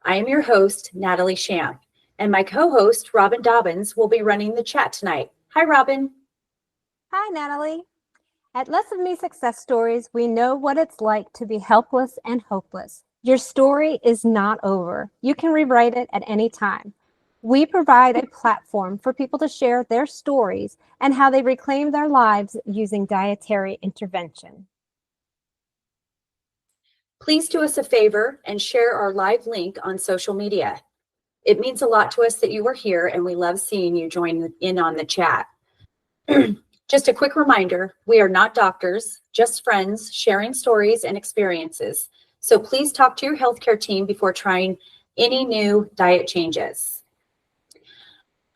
I am your host, Natalie Shamp, and my co-host, Robin Dobbins, will be running the chat tonight. Hi, Robin. Hi, Natalie. At Less of Me Success Stories, we know what it's like to be helpless and hopeless. Your story is not over. You can rewrite it at any time. We provide a platform for people to share their stories and how they reclaim their lives using dietary intervention. Please do us a favor and share our live link on social media. It means a lot to us that you are here, and we love seeing you join in on the chat. Just a quick reminder, we are not doctors, just friends sharing stories and experiences. So please talk to your healthcare team before trying any new diet changes.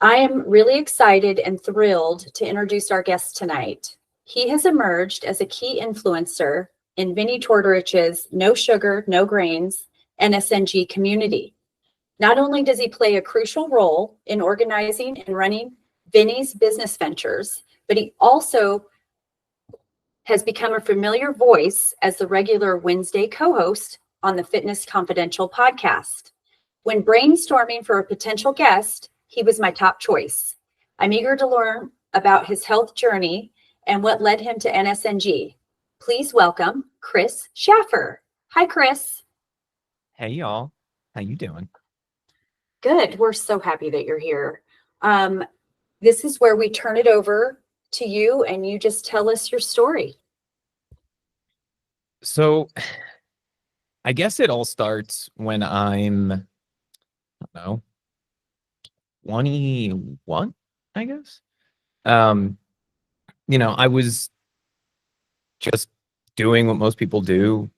I am really excited and thrilled to introduce our guest tonight. He has emerged as a key influencer in Vinnie Tortorich's No Sugar, No Grains NSNG community. Not only does he play a crucial role in organizing and running Vinnie's business ventures, but he also has become a familiar voice as the regular Wednesday co-host on the Fitness Confidential podcast. When brainstorming for a potential guest, he was my top choice. I'm eager to learn about his health journey and what led him to NSNG. Please welcome Chris Shaffer. Hi, Chris. Hey, y'all. How you doing? Good. We're so happy that you're here. This is where we turn it over to you and you just tell us your story. So I guess it all starts when I'm, I don't know, 21, I guess. I was just doing what most people do,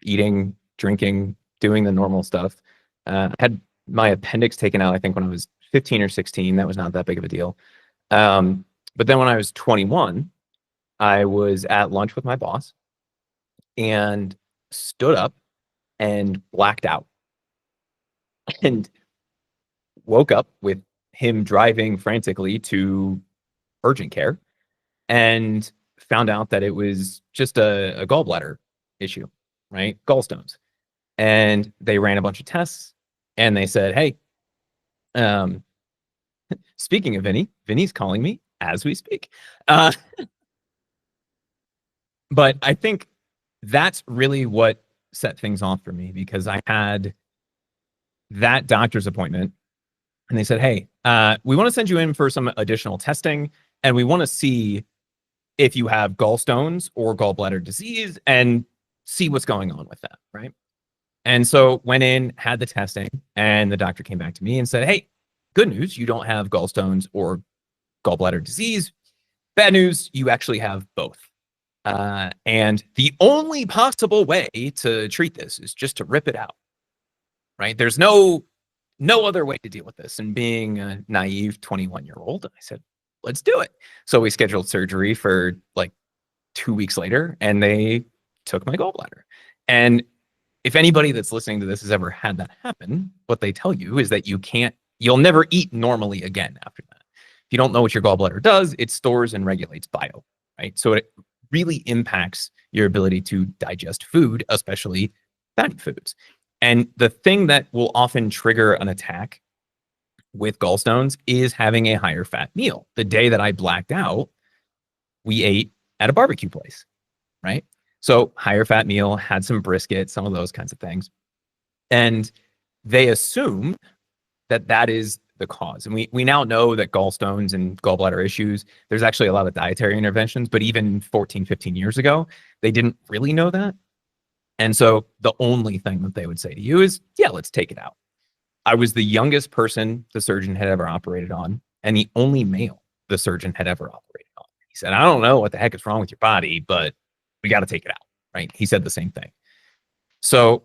eating, drinking, doing the normal stuff. Had my appendix taken out, I think, when I was 15 or 16. That was not that big of a deal. But then when I was 21, I was at lunch with my boss and stood up and blacked out and woke up with him driving frantically to urgent care and found out that it was just a gallbladder issue, right? Gallstones. And they ran a bunch of tests and they said, hey, speaking of Vinnie's calling me as we speak. But I think that's really what set things off for me, because I had that doctor's appointment and they said, hey, we want to send you in for some additional testing and we want to see if you have gallstones or gallbladder disease and see what's going on with that, right? And so went in, had the testing, and the doctor came back to me and said, hey, good news, you don't have gallstones or gallbladder disease. Bad news, you actually have both. And the only possible way to treat this is just to rip it out, right? There's no other way to deal with this. And being a naive 21-year-old, I said, let's do it. So we scheduled surgery for like 2 weeks later, and they took my gallbladder. And if anybody that's listening to this has ever had that happen, what they tell you is that you'll never eat normally again after that. If you don't know what your gallbladder does, it stores and regulates bile, right? So it really impacts your ability to digest food, especially fatty foods. And the thing that will often trigger an attack with gallstones is having a higher fat meal. The day that I blacked out, we ate at a barbecue place, right? So higher fat meal, had some brisket, some of those kinds of things. And they assume that that is the cause. And we now know that gallstones and gallbladder issues, there's actually a lot of dietary interventions, but even 14, 15 years ago, they didn't really know that. And so the only thing that they would say to you is, yeah, let's take it out. I was the youngest person the surgeon had ever operated on, and the only male the surgeon had ever operated on. He said, I don't know what the heck is wrong with your body, but we got to take it out, right? He said the same thing. So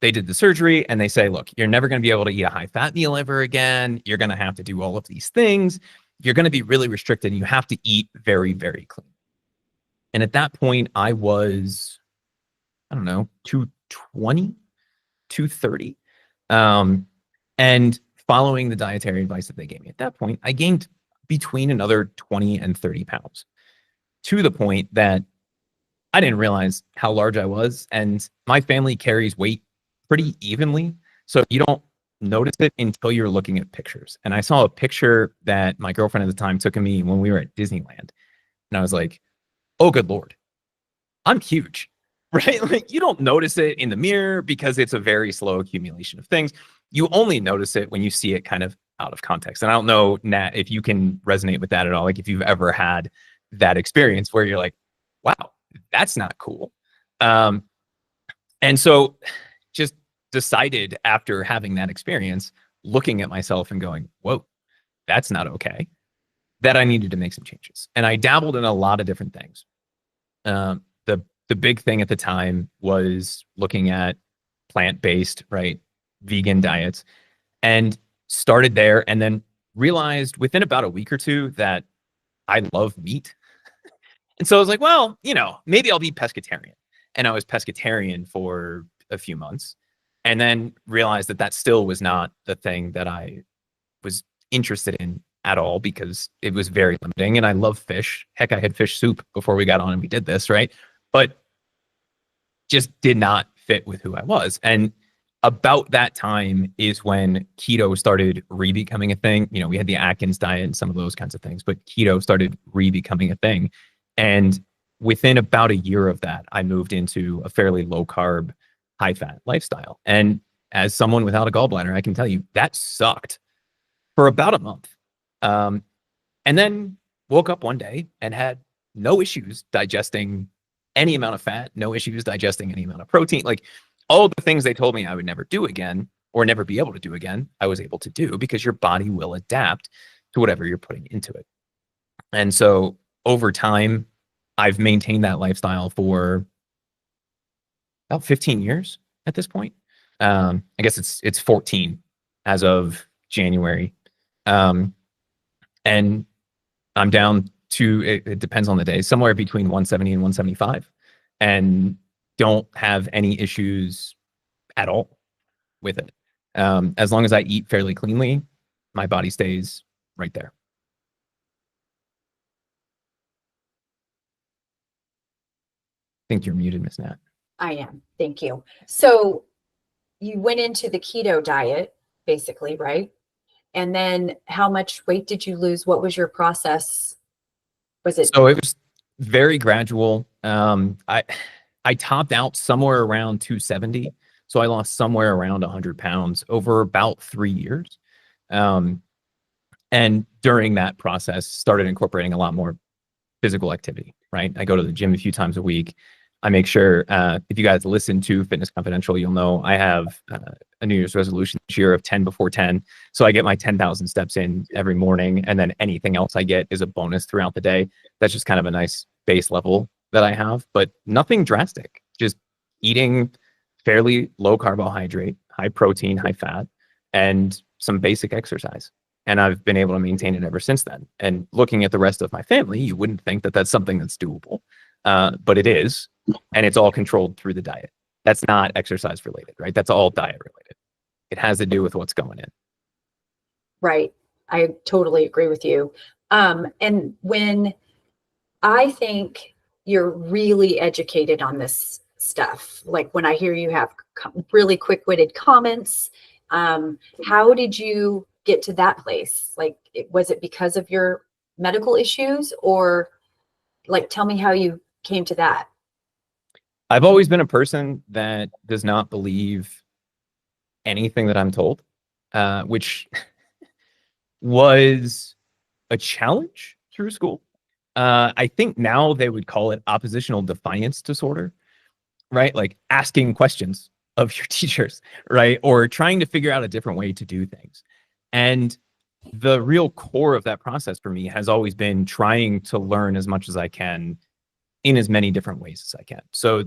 they did the surgery and they say, look, you're never going to be able to eat a high fat meal ever again. You're going to have to do all of these things. You're going to be really restricted. And you have to eat very, very clean. And at that point, I was, I don't know, 220, 230. And following the dietary advice that they gave me at that point, I gained between another 20 and 30 pounds, to the point that I didn't realize how large I was. And my family carries weight pretty evenly. So you don't notice it until you're looking at pictures. And I saw a picture that my girlfriend at the time took of me when we were at Disneyland. And I was like, oh, good Lord, I'm huge, right? Like you don't notice it in the mirror because it's a very slow accumulation of things. You only notice it when you see it kind of out of context. And I don't know, Nat, if you can resonate with that at all. Like if you've ever had that experience where you're like, wow, that's not cool. And so just decided after having that experience, looking at myself and going, whoa, that's not okay, that I needed to make some changes. And I dabbled in a lot of different things. The big thing at the time was looking at plant-based, right, vegan diets, and started there, and then realized within about a week or two that I love meat. And so I was like, well, you know, maybe I'll be pescatarian. And I was pescatarian for a few months, and then realized that that still was not the thing that I was interested in at all, because it was very limiting. And I love fish. Heck, I had fish soup before we got on and we did this, right? But just did not fit with who I was. And about that time is when keto started re-becoming a thing. You know, we had the Atkins diet and some of those kinds of things, but keto started re-becoming a thing. And within about a year of that, I moved into a fairly low carb, high fat lifestyle. And as someone without a gallbladder, I can tell you that sucked for about a month. And then woke up one day and had no issues digesting any amount of fat, no issues digesting any amount of protein. Like all the things they told me I would never do again or never be able to do again, I was able to do, because your body will adapt to whatever you're putting into it. And so over time, I've maintained that lifestyle for about 15 years at this point. I guess it's 14 as of January. And I'm down to, it depends on the day, somewhere between 170 and 175, and don't have any issues at all with it. As long as I eat fairly cleanly, my body stays right there. I think you're muted, Miss Nat. I am. Thank you. So you went into the keto diet, basically, right? And then how much weight did you lose? What was your process? Was it? So it was very gradual. I topped out somewhere around 270. So I lost somewhere around 100 pounds over about 3 years. And during that process, started incorporating a lot more physical activity, right? I go to the gym a few times a week. I make sure, if you guys listen to Fitness Confidential, you'll know I have a New Year's resolution this year of 10 before 10. So I get my 10,000 steps in every morning, and then anything else I get is a bonus throughout the day. That's just kind of a nice base level that I have, but nothing drastic. Just eating fairly low carbohydrate, high protein, high fat, and some basic exercise. And I've been able to maintain it ever since then. And looking at the rest of my family, you wouldn't think that that's something that's doable, but it is. And it's all controlled through the diet. That's not exercise related, right? That's all diet related. It has to do with what's going in. Right. I totally agree with you. And when I think you're really educated on this stuff, like when I hear you have really quick-witted comments, how did you get to that place? Like, was it because of your medical issues, or like, tell me how you came to that? I've always been a person that does not believe anything that I'm told, which was a challenge through school. I think now they would call it oppositional defiance disorder, right? Like asking questions of your teachers, right? Or trying to figure out a different way to do things. And the real core of that process for me has always been trying to learn as much as I can in as many different ways as I can. So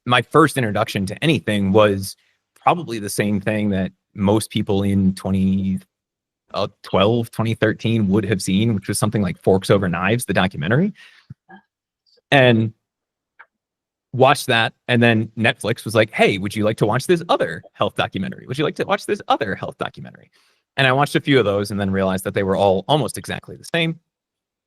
my first introduction to anything was probably the same thing that most people in 2012, 2013 would have seen, which was something like Forks Over Knives, the documentary. And watched that. And then Netflix was like, hey, would you like to watch this other health documentary? Would you like to watch this other health documentary? And I watched a few of those and then realized that they were all almost exactly the same.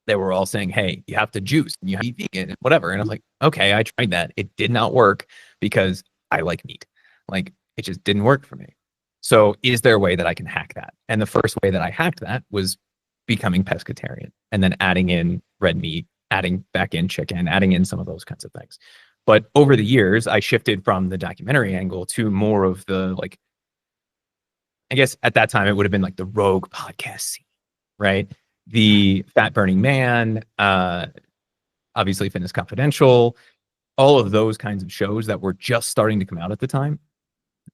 They were all saying, hey, you have to juice and you have to be vegan and whatever. And I was like, okay, I tried that. It did not work because I like meat. Like, it just didn't work for me. So is there a way that I can hack that? And the first way that I hacked that was becoming pescatarian and then adding in red meat, adding back in chicken, adding in some of those kinds of things. But over the years, I shifted from the documentary angle to more of the, like, I guess at that time it would have been like the rogue podcast scene, right? The Fat Burning Man, obviously Fitness Confidential, all of those kinds of shows that were just starting to come out at the time,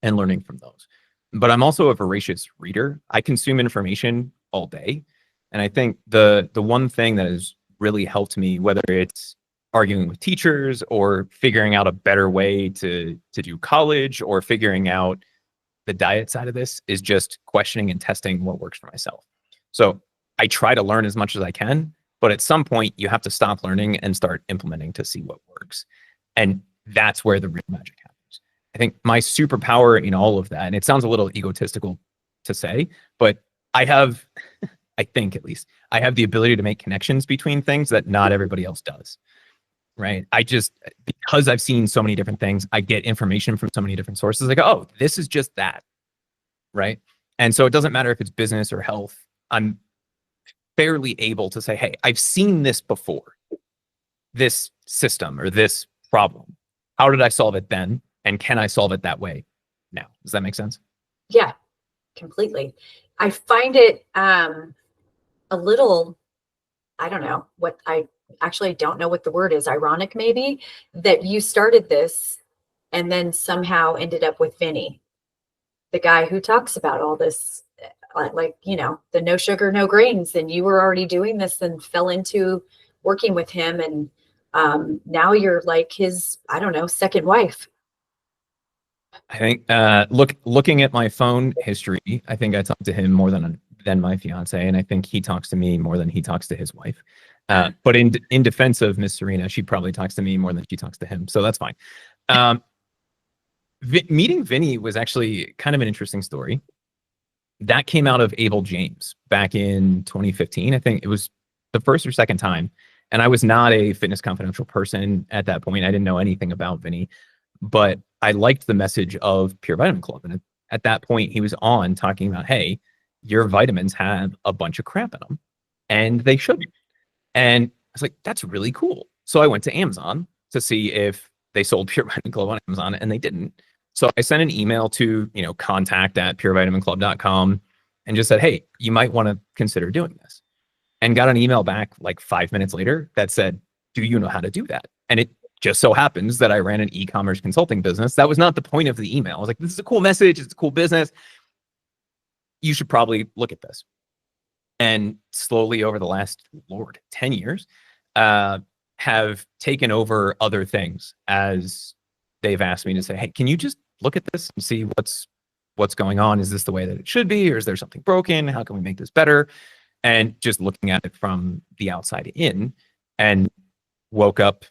and learning from those. But I'm also a voracious reader. I consume information all day. And I think the one thing that has really helped me, whether it's arguing with teachers or figuring out a better way to do college or figuring out the diet side of this, is just questioning and testing what works for myself. So I try to learn as much as I can, but at some point you have to stop learning and start implementing to see what works. And that's where the real magic happens. I think my superpower in all of that, and it sounds a little egotistical to say, but I have, I think at least, I have the ability to make connections between things that not everybody else does, right? I just, because I've seen so many different things, I get information from so many different sources. I go, oh, this is just that, right? And so it doesn't matter if it's business or health. I'm fairly able to say, hey, I've seen this before, this system or this problem. How did I solve it then? And can I solve it that way now? Does that make sense? Yeah, completely. I find it a little, I don't know what, I actually don't know what the word is, ironic maybe, that you started this and then somehow ended up with Vinnie, the guy who talks about all this, like, you know, the no sugar, no grains. And you were already doing this and fell into working with him. And now you're like his, I don't know, second wife. I think looking at my phone history, I think I talk to him more than my fiance, and I think he talks to me more than he talks to his wife. But in defense of Miss Serena, she probably talks to me more than she talks to him, so that's fine. Meeting Vinnie was actually kind of an interesting story. That came out of Abel James back in 2015. I think it was the first or second time, and I was not a Fitness Confidential person at that point. I didn't know anything about Vinnie, but I liked the message of Pure Vitamin Club. And at that point, he was on talking about, hey, your vitamins have a bunch of crap in them, and they shouldn't. And I was like, that's really cool. So I went to Amazon to see if they sold Pure Vitamin Club on Amazon, and they didn't. So I sent an email to, contact@purevitaminclub.com and just said, hey, you might want to consider doing this. And got an email back like 5 minutes later that said, do you know how to do that? And it just so happens that I ran an e-commerce consulting business. That was not the point of the email. I was like, this is a cool message. It's a cool business. You should probably look at this. And slowly over the last, 10 years, have taken over other things as they've asked me to say, hey, can you just look at this and see what's going on? Is this the way that it should be? Or is there something broken? How can we make this better? And just looking at it from the outside in, and woke up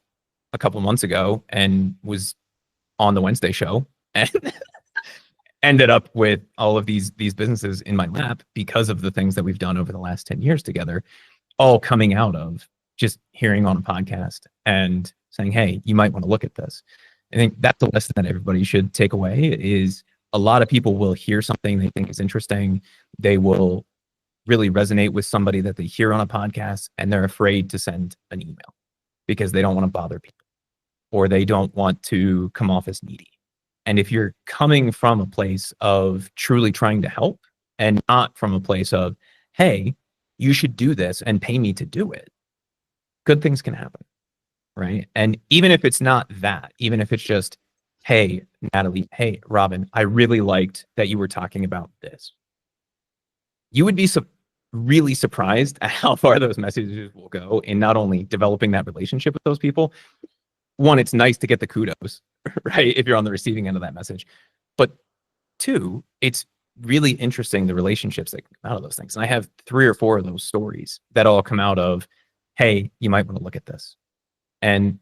a couple months ago and was on the Wednesday show and ended up with all of these businesses in my lap because of the things that we've done over the last 10 years together, all coming out of just hearing on a podcast and saying, hey, you might want to look at this. I think that's a lesson that everybody should take away. Is a lot of people will hear something they think is interesting. They will really resonate with somebody that they hear on a podcast, and they're afraid to send an email because they don't want to bother people, or they don't want to come off as needy. And if you're coming from a place of truly trying to help, and not from a place of, hey, you should do this and pay me to do it, good things can happen, right? And even if it's not that, even if it's just, hey, Natalie, hey, Robin, I really liked that you were talking about this. You would be really surprised at how far those messages will go in not only developing that relationship with those people. One, it's nice to get the kudos, right, if you're on the receiving end of that message. But two, it's really interesting the relationships that come out of those things. And I have 3 or 4 of those stories that all come out of, hey, you might want to look at this. And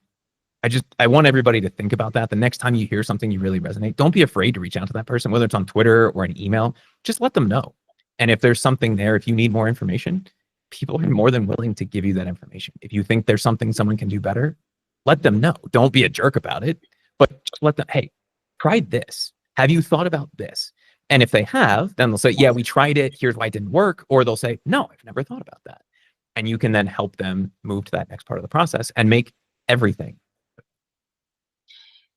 I want everybody to think about that. The next time you hear something you really resonate, don't be afraid to reach out to that person, whether it's on Twitter or an email. Just let them know. And if there's something there, if you need more information, people are more than willing to give you that information. If you think there's something someone can do better, let them know. Don't be a jerk about it, but just let them, hey, try this. Have you thought about this? And if they have, then they'll say, yeah, we tried it. Here's why it didn't work. Or they'll say, no, I've never thought about that. And you can then help them move to that next part of the process and make everything.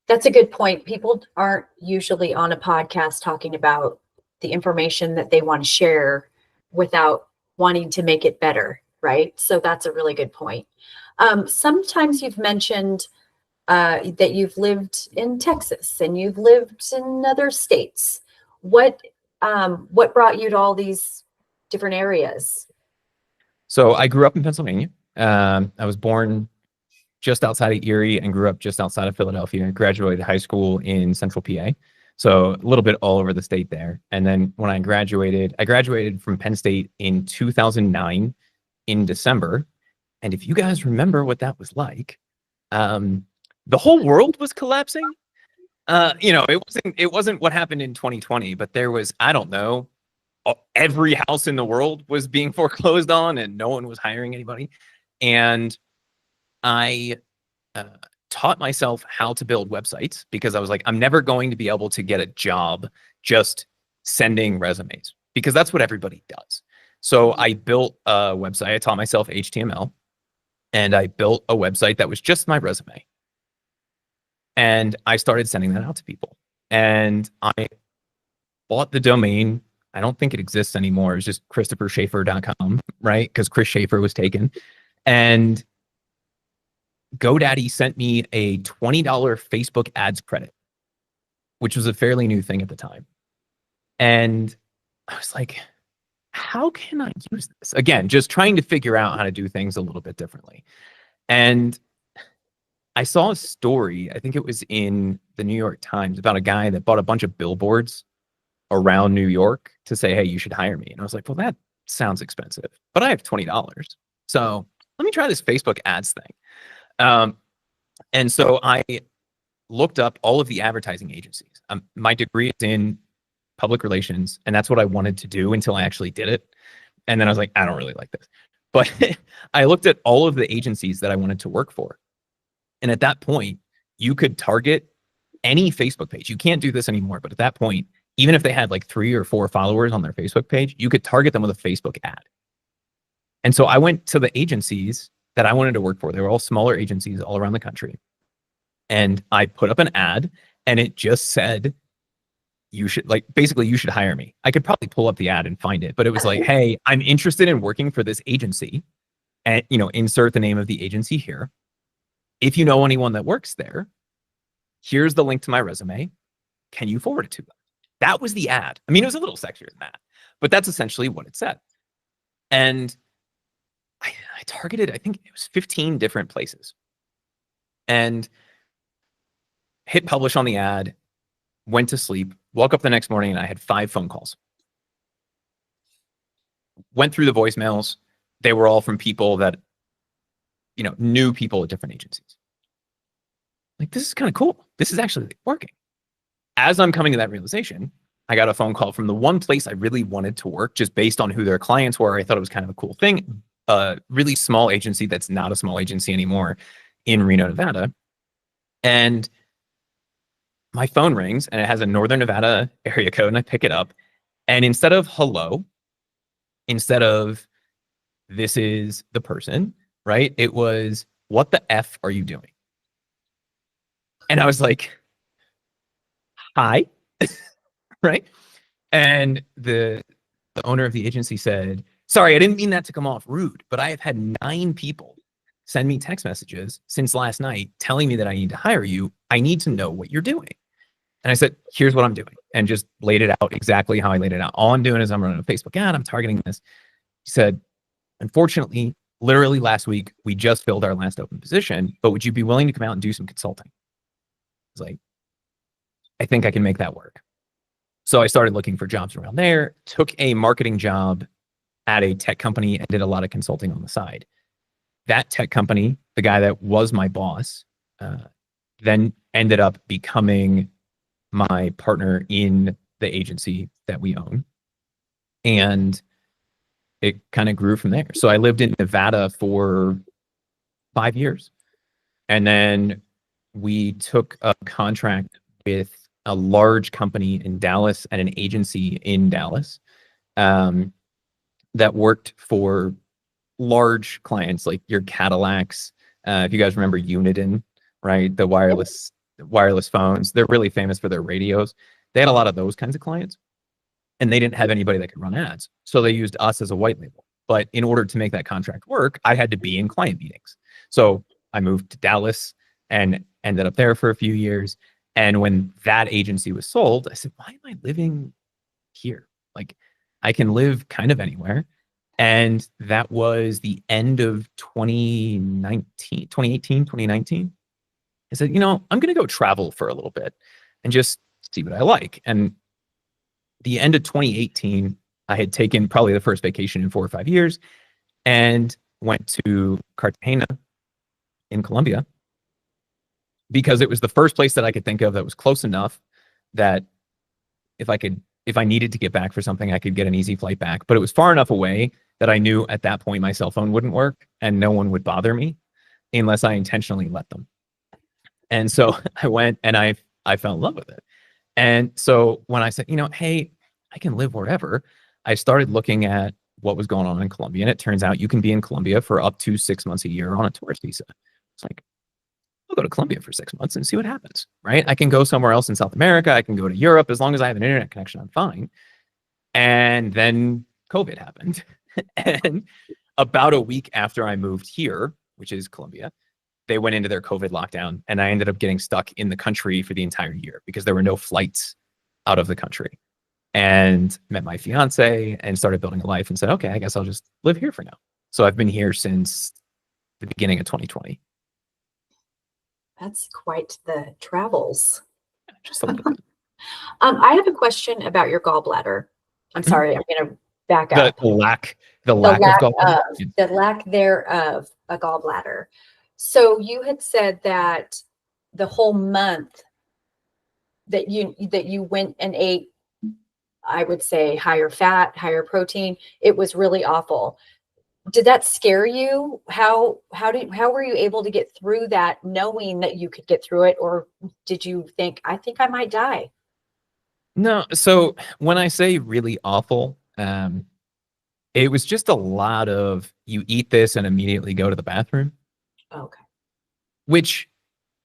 That's a good point. People aren't usually on a podcast talking about the information that they want to share without wanting to make it better, right? So that's a really good point. Sometimes you've mentioned that you've lived in Texas and you've lived in other states. What brought you to all these different areas? So I grew up in Pennsylvania. I was born just outside of Erie and grew up just outside of Philadelphia. I graduated high school in Central PA. So a little bit all over the state there. And then when I graduated from Penn State in 2009 in December. And if you guys remember what that was like, the whole world was collapsing. It wasn't what happened in 2020, but there was, I don't know, every house in the world was being foreclosed on and no one was hiring anybody. And I taught myself how to build websites because I was like, I'm never going to be able to get a job just sending resumes because that's what everybody does. So I built a website. I taught myself HTML and I built a website that was just my resume. And I started sending that out to people. And I bought the domain. I don't think it exists anymore. It's just ChristopherShaffer.com, right? Because Chris Shaffer was taken. And GoDaddy sent me a $20 Facebook ads credit, which was a fairly new thing at the time. And I was like, how can I use this? Again, just trying to figure out how to do things a little bit differently. And I saw a story, I think it was in the New York Times, about a guy that bought a bunch of billboards around New York to say, hey, you should hire me. And I was like, well, that sounds expensive, but I have $20. So let me try this Facebook ads thing. And so I looked up all of the advertising agencies. My degree is in public relations, and that's what I wanted to do until I actually did it. And then I was like, I don't really like this. But I looked at all of the agencies that I wanted to work for. And at that point, you could target any Facebook page. You can't do this anymore, but at that point, even if they had like 3 or 4 followers on their Facebook page, you could target them with a Facebook ad. And so I went to the agencies that I wanted to work for. They were all smaller agencies all around the country. And I put up an ad and it just said, you should hire me. I could probably pull up the ad and find it, but it was like, hey, I'm interested in working for this agency, and insert the name of the agency here. If you know anyone that works there, here's the link to my resume. Can you forward it to them? That was the ad. I mean, it was a little sexier than that, but that's essentially what it said. And I targeted, I think it was 15 different places, and hit publish on the ad, went to sleep, woke up the next morning, and I had 5 phone calls. Went through the voicemails. They were all from people that, knew people at different agencies. Like, this is kind of cool. This is actually working. As I'm coming to that realization, I got a phone call from the one place I really wanted to work just based on who their clients were. I thought it was kind of a cool thing. A really small agency that's not a small agency anymore in Reno, Nevada. And my phone rings and it has a Northern Nevada area code, and I pick it up. And instead of hello, instead of this is the person, right? It was, what the F are you doing? And I was like, hi, right? And the owner of the agency said, sorry, I didn't mean that to come off rude, but I have had 9 people send me text messages since last night telling me that I need to hire you. I need to know what you're doing. And I said, here's what I'm doing. And just laid it out exactly how I laid it out. All I'm doing is I'm running a Facebook ad. I'm targeting this. He said, unfortunately, literally last week, we just filled our last open position, but would you be willing to come out and do some consulting? I was like, I think I can make that work. So I started looking for jobs around there, took a marketing job at a tech company and did a lot of consulting on the side. That tech company, the guy that was my boss, then ended up becoming my partner in the agency that we own. And it kind of grew from there. So I lived in Nevada for 5 years. And then we took a contract with a large company in Dallas and an agency in Dallas that worked for large clients like your Cadillacs. If you guys remember Uniden, right? The wireless phones, they're really famous for their radios. They had a lot of those kinds of clients, and they didn't have anybody that could run ads. So they used us as a white label. But in order to make that contract work, I had to be in client meetings. So I moved to Dallas and ended up there for a few years. And when that agency was sold, I said, why am I living here? Like, I can live kind of anywhere. And that was the end of 2019. I said, I'm going to go travel for a little bit and just see what I like. And the end of 2018, I had taken probably the first vacation in 4 or 5 years and went to Cartagena in Colombia because it was the first place that I could think of that was close enough that if I needed to get back for something, I could get an easy flight back. But it was far enough away that I knew at that point my cell phone wouldn't work and no one would bother me unless I intentionally let them. And so I went and I fell in love with it. And so when I said, hey, I can live wherever, I started looking at what was going on in Colombia. And it turns out you can be in Colombia for up to 6 months a year on a tourist visa. It's like, I'll go to Colombia for 6 months and see what happens, right? I can go somewhere else in South America. I can go to Europe. As long as I have an internet connection, I'm fine. And then COVID happened. And about a week after I moved here, which is Colombia, they went into their COVID lockdown, and I ended up getting stuck in the country for the entire year because there were no flights out of the country. And met my fiance and started building a life and said, okay, I guess I'll just live here for now. So I've been here since the beginning of 2020. That's quite the travels. Just a little bit. I have a question about your gallbladder. I'm sorry, I'm going to back up. The lack of gallbladder. The lack thereof a gallbladder. So you had said that the whole month that you went and ate, I would say, higher fat, higher protein, it was really awful. Did that scare you? How were you able to get through that, knowing that you could get through it? Or did you think, I think I might die? No. So when I say really awful, it was just a lot of you eat this and immediately go to the bathroom. Okay. Which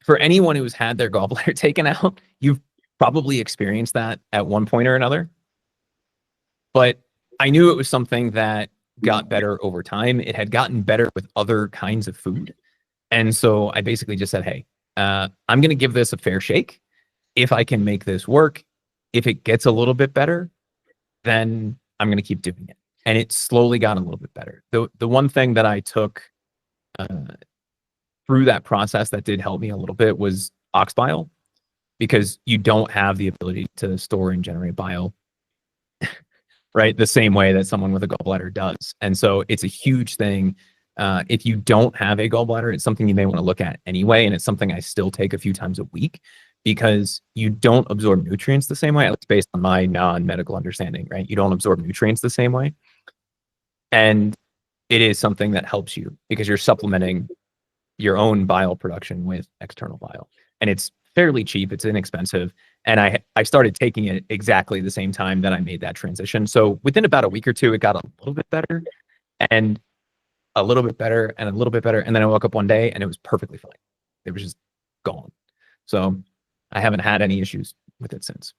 for anyone who's had their gallbladder taken out, you've probably experienced that at one point or another. But I knew it was something that got better over time. It had gotten better with other kinds of food. And so I basically just said, hey, I'm going to give this a fair shake. If I can make this work, if it gets a little bit better, then I'm going to keep doing it. And it slowly got a little bit better. The one thing that I took through that process that did help me a little bit was ox bile, because you don't have the ability to store and generate bile right? The same way that someone with a gallbladder does. And so it's a huge thing. If you don't have a gallbladder, it's something you may want to look at anyway. And it's something I still take a few times a week because you don't absorb nutrients the same way, at least based on my non-medical understanding, right? You don't absorb nutrients the same way. And it is something that helps you because you're supplementing your own bile production with external bile. And it's fairly cheap. It's inexpensive. And I started taking it exactly the same time that I made that transition. So within about a week or two, it got a little bit better and a little bit better and a little bit better. And then I woke up one day and it was perfectly fine. It was just gone. So I haven't had any issues with it since.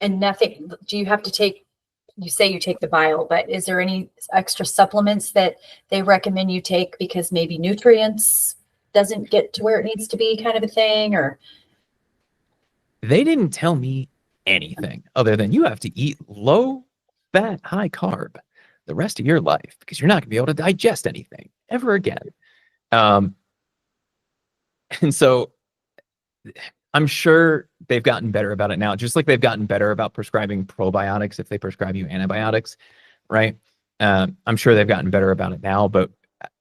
And nothing, do you have to take, you say you take the bile, but is there any extra supplements that they recommend you take because maybe nutrients doesn't get to where it needs to be, kind of a thing? Or they didn't tell me anything other than you have to eat low fat, high carb the rest of your life because you're not gonna be able to digest anything ever again. And so I'm sure they've gotten better about it now, just like they've gotten better about prescribing probiotics if they prescribe you antibiotics, right? I'm sure they've gotten better about it now, but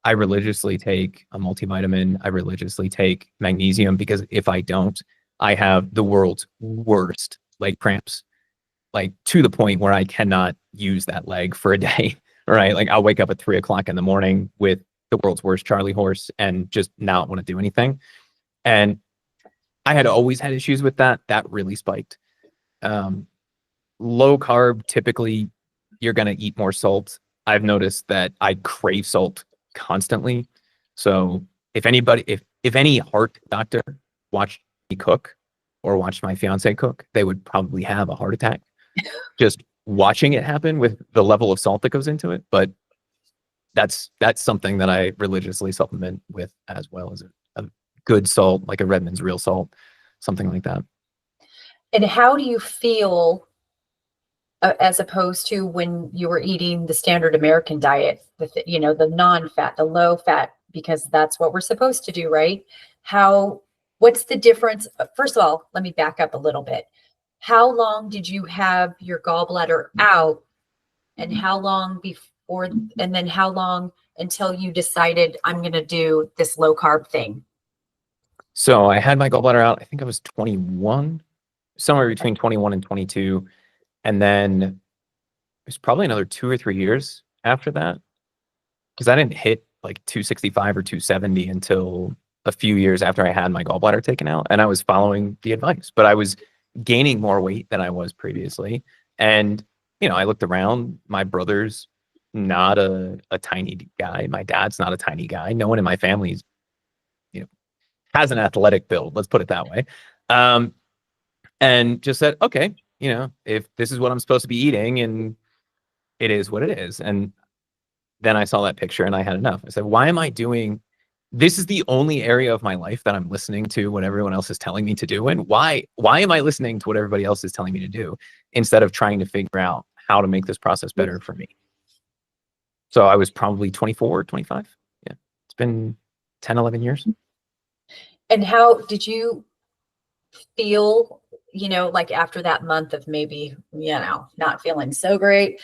I religiously take a multivitamin. I religiously take magnesium because if I don't, I have the world's worst leg cramps, like to the point where I cannot use that leg for a day, right? Like I'll wake up at 3 o'clock in the morning with the world's worst Charlie horse and just not want to do anything. And I had always had issues with that. That really spiked. Low carb, typically you're going to eat more salt. I've noticed that I crave salt constantly. So if any heart doctor watched me cook or watched my fiance cook, they would probably have a heart attack just watching it happen with the level of salt that goes into it. But that's something that I religiously supplement with, as well as a good salt, like a Redmond's real salt, something like that. And how do you feel as opposed to when you were eating the standard American diet, the non-fat, the low fat, because that's what we're supposed to do, right? What's the difference? First of all, let me back up a little bit. How long did you have your gallbladder out, and how long before, and then how long until you decided I'm going to do this low carb thing? So I had my gallbladder out, I think I was 21, somewhere between 21 and 22. And then it was probably another 2 or 3 years after that, because I didn't hit like 265 or 270 until a few years after I had my gallbladder taken out. And I was following the advice, but I was gaining more weight than I was previously. And, I looked around. My brother's not a tiny guy. My dad's not a tiny guy. No one in my family has an athletic build. Let's put it that way. And just said, okay, if this is what I'm supposed to be eating, and it is what it is. And then I saw that picture and I had enough. I said, why am I doing this? Is the only area of my life that I'm listening to what everyone else is telling me to do. And why am I listening to what everybody else is telling me to do instead of trying to figure out how to make this process better for me? So I was probably 24, 25. Yeah. It's been 10, 11 years. And how did you feel, like after that month of maybe, not feeling so great?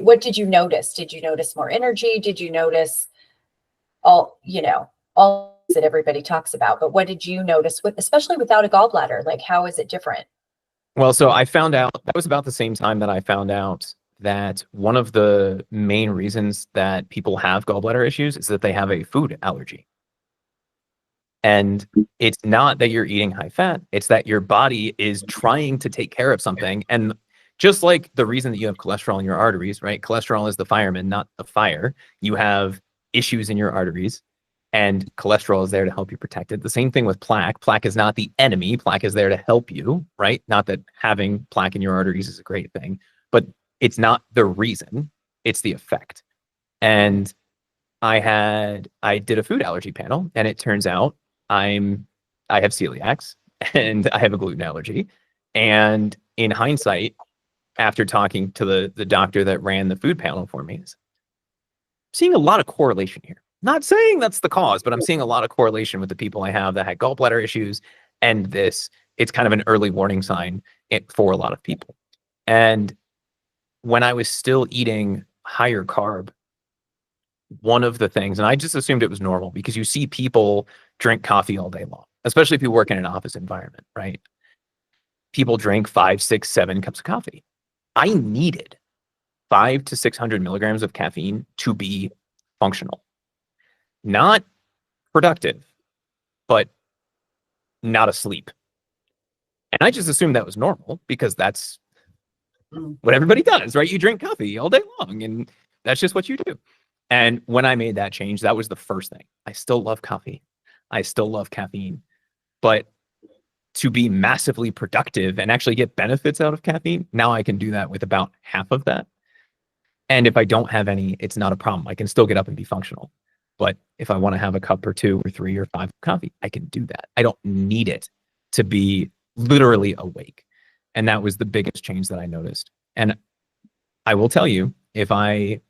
What did you notice? Did you notice more energy? Did you notice all that everybody talks about? But what did you notice especially without a gallbladder? Like, how is it different? Well, so I found out, that was about the same time that I found out that one of the main reasons that people have gallbladder issues is that they have a food allergy. And it's not that you're eating high fat, it's that your body is trying to take care of something. And just like the reason that you have cholesterol in your arteries, right? Cholesterol is the fireman, not the fire. You have issues in your arteries, and cholesterol is there to help you protect it. The same thing with plaque. Plaque is not the enemy. Plaque is there to help you, right? Not that having plaque in your arteries is a great thing, but it's not the reason, it's the effect. And I did a food allergy panel, and it turns out I have celiacs and I have a gluten allergy. And in hindsight, after talking to the doctor that ran the food panel for me, I'm seeing a lot of correlation here. Not saying that's the cause, but I'm seeing a lot of correlation with the people I have that had gallbladder issues and this. It's kind of an early warning sign for a lot of people. And when I was still eating higher carb, one of the things, and I just assumed it was normal because you see people drink coffee all day long, especially if you work in an office environment, right? People drink 5, 6, 7 cups of coffee. I needed 500 to 600 milligrams of caffeine to be functional. Not productive, but not asleep. And I just assumed that was normal because that's what everybody does, right? You drink coffee all day long and that's just what you do. And when I made that change, that was the first thing. I still love coffee. I still love caffeine. But to be massively productive and actually get benefits out of caffeine, now I can do that with about half of that. And if I don't have any, it's not a problem. I can still get up and be functional. But if I want to have a cup or 2 or 3 or 5 of coffee, I can do that. I don't need it to be literally awake. And that was the biggest change that I noticed. And I will tell you, if I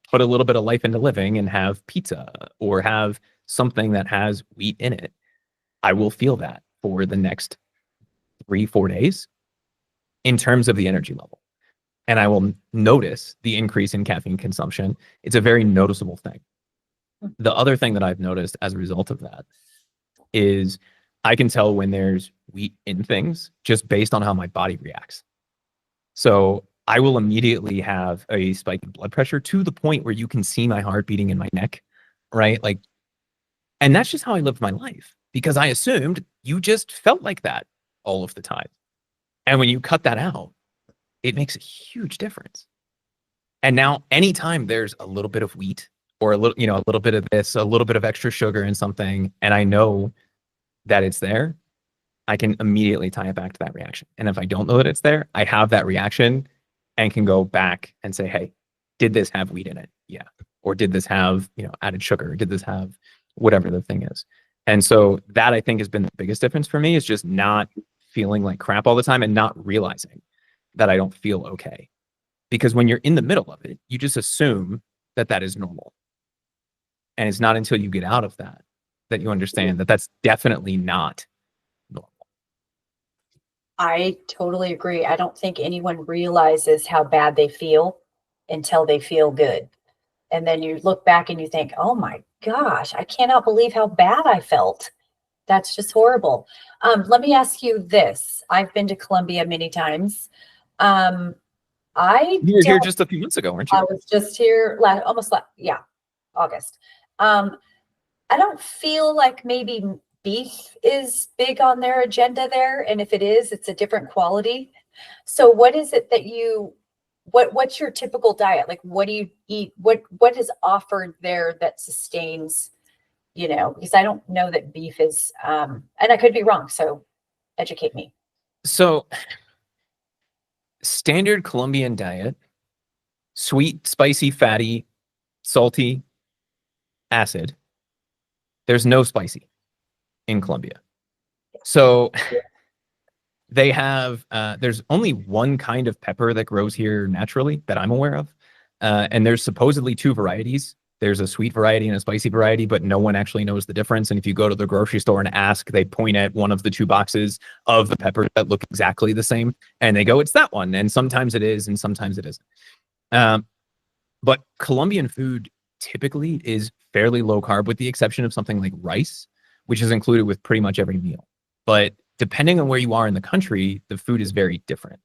put a little bit of life into living and have pizza or have something that has wheat in it, I will feel that for the next 3-4 days in terms of the energy level. And I will notice the increase in caffeine consumption. It's a very noticeable thing. The other thing that I've noticed as a result of that is I can tell when there's wheat in things just based on how my body reacts. So I will immediately have a spike in blood pressure to the point where you can see my heart beating in my neck, right? Like, and that's just how I lived my life because I assumed you just felt like that all of the time. And when you cut that out, it makes a huge difference. And now anytime there's a little bit of wheat or a little, a little bit of this, a little bit of extra sugar in something, and I know that it's there, I can immediately tie it back to that reaction. And if I don't know that it's there, I have that reaction and can go back and say, hey, did this have wheat in it? Yeah. Or did this have, added sugar? Or did this have whatever the thing is? And so that, I think, has been the biggest difference for me, is just not feeling like crap all the time and not realizing that I don't feel okay. Because when you're in the middle of it, you just assume that that is normal. And it's not until you get out of that that you understand that that's definitely not normal. I totally agree. I don't think anyone realizes how bad they feel until they feel good. And then you look back and you think, oh my gosh, I cannot believe how bad I felt. That's just horrible. Let me ask you this. I've been to Colombia many times. You were here just a few months ago, weren't you? I was just here August. I don't feel like maybe beef is big on their agenda there. And if it is, it's a different quality. So what is it that what's your typical diet? Like, what do you eat? What is offered there that sustains, because I don't know that beef is, and I could be wrong. So educate me. So standard Colombian diet, sweet, spicy, fatty, salty, acid. There's no spicy in Colombia. So they have, there's only one kind of pepper that grows here naturally that I'm aware of. And there's supposedly two varieties. There's a sweet variety and a spicy variety, but no one actually knows the difference. And if you go to the grocery store and ask, they point at one of the two boxes of the peppers that look exactly the same. And they go, it's that one. And sometimes it is, and sometimes it isn't. But Colombian food typically is fairly low carb, with the exception of something like rice, which is included with pretty much every meal. But depending on where you are in the country, the food is very different.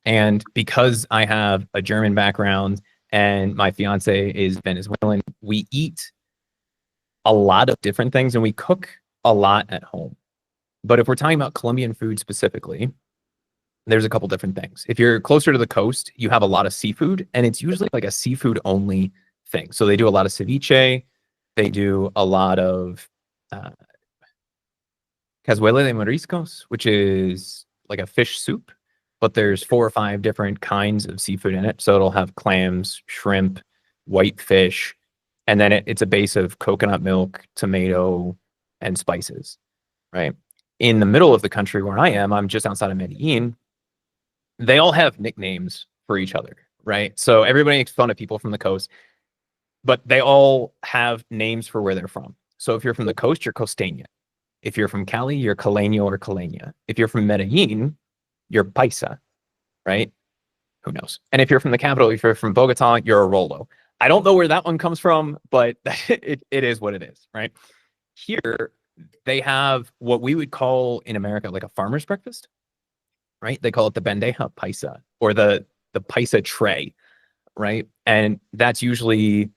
And because I have a German background and my fiance is Venezuelan, we eat a lot of different things and we cook a lot at home. But if we're talking about Colombian food specifically, there's a couple different things. If you're closer to the coast, you have a lot of seafood, and it's usually like a seafood only thing. So they do a lot of ceviche. They do a lot of cazuela de mariscos, which is like a fish soup, but there's 4 or 5 different kinds of seafood in it. So it'll have clams, shrimp, white fish, and then it's a base of coconut milk, tomato, and spices, right? In the middle of the country where I am, I'm just outside of Medellin. They all have nicknames for each other, right? So everybody makes fun of people from the coast, but they all have names for where they're from. So if you're from the coast, you're costeña. If you're from Cali, you're caleño or caleña. If you're from Medellin, you're paisa, right? Who knows? And if you're from the capital, if you're from Bogota, you're a Rolo. I don't know where that one comes from, but it is what it is, right? Here, they have what we would call in America like a farmer's breakfast, right? They call it the bandeja paisa, or the paisa tray, right? And that's usually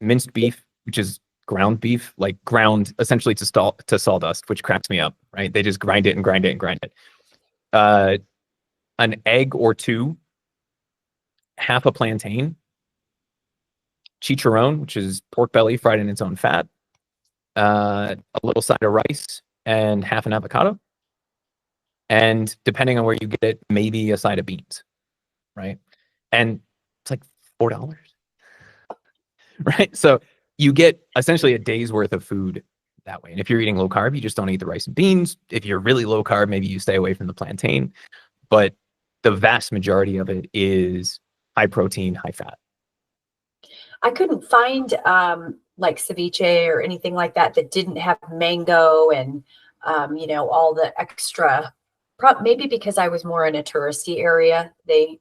minced beef, which is ground beef, like ground essentially to sawdust, which cracks me up, right? They just grind it and grind it and grind it. An egg or two, half a plantain, chicharron, which is pork belly fried in its own fat, a little side of rice, and half an avocado. And depending on where you get it, maybe a side of beans, right? And it's like $4, right? So you get essentially a day's worth of food that way. And if you're eating low carb, you just don't eat the rice and beans. If you're really low carb, maybe you stay away from the plantain. But the vast majority of it is high protein, high fat. I couldn't find like ceviche or anything like that didn't have mango and all the extra. Maybe because I was more in a touristy area, it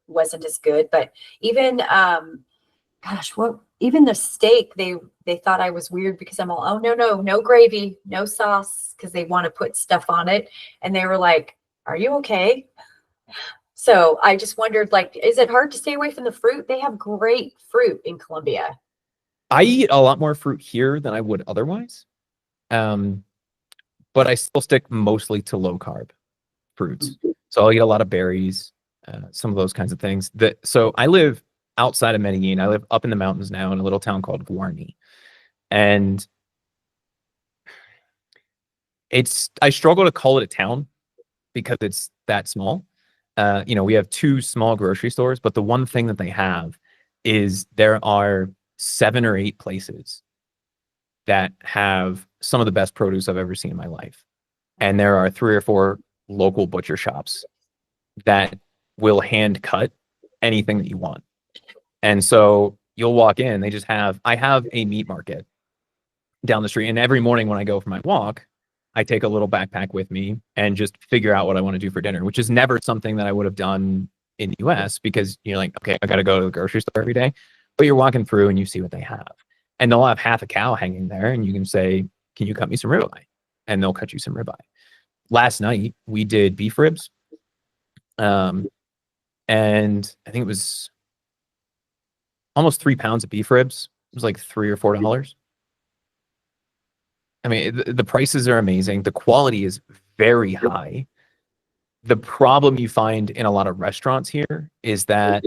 wasn't as good. But even even the steak, they thought I was weird because I'm all, oh no gravy, no sauce, because they want to put stuff on it, and they were like, are you okay? So I just wondered, like, is it hard to stay away from the fruit? They have great fruit in Colombia. I eat a lot more fruit here than I would otherwise. But I still stick mostly to low carb fruits. So I'll eat a lot of berries, some of those kinds of things. So I live outside of Medellin. I live up in the mountains now in a little town called Guarni. And I struggle to call it a town because it's that small. We have 2 small grocery stores, but the one thing that they have is there are 7 or 8 places that have some of the best produce I've ever seen in my life. And there are 3 or 4 local butcher shops that will hand cut anything that you want. And so you'll walk in, I have a meat market down the street. And every morning when I go for my walk, I take a little backpack with me and just figure out what I want to do for dinner, which is never something that I would have done in the US because you're like, okay, I got to go to the grocery store every day. But you're walking through and you see what they have. And they'll have half a cow hanging there and you can say, can you cut me some ribeye? And they'll cut you some ribeye. Last night we did beef ribs. And I think it was almost 3 pounds of beef ribs. It was like $3 or $4. I mean, the prices are amazing. The quality is very high. The problem you find in a lot of restaurants here is that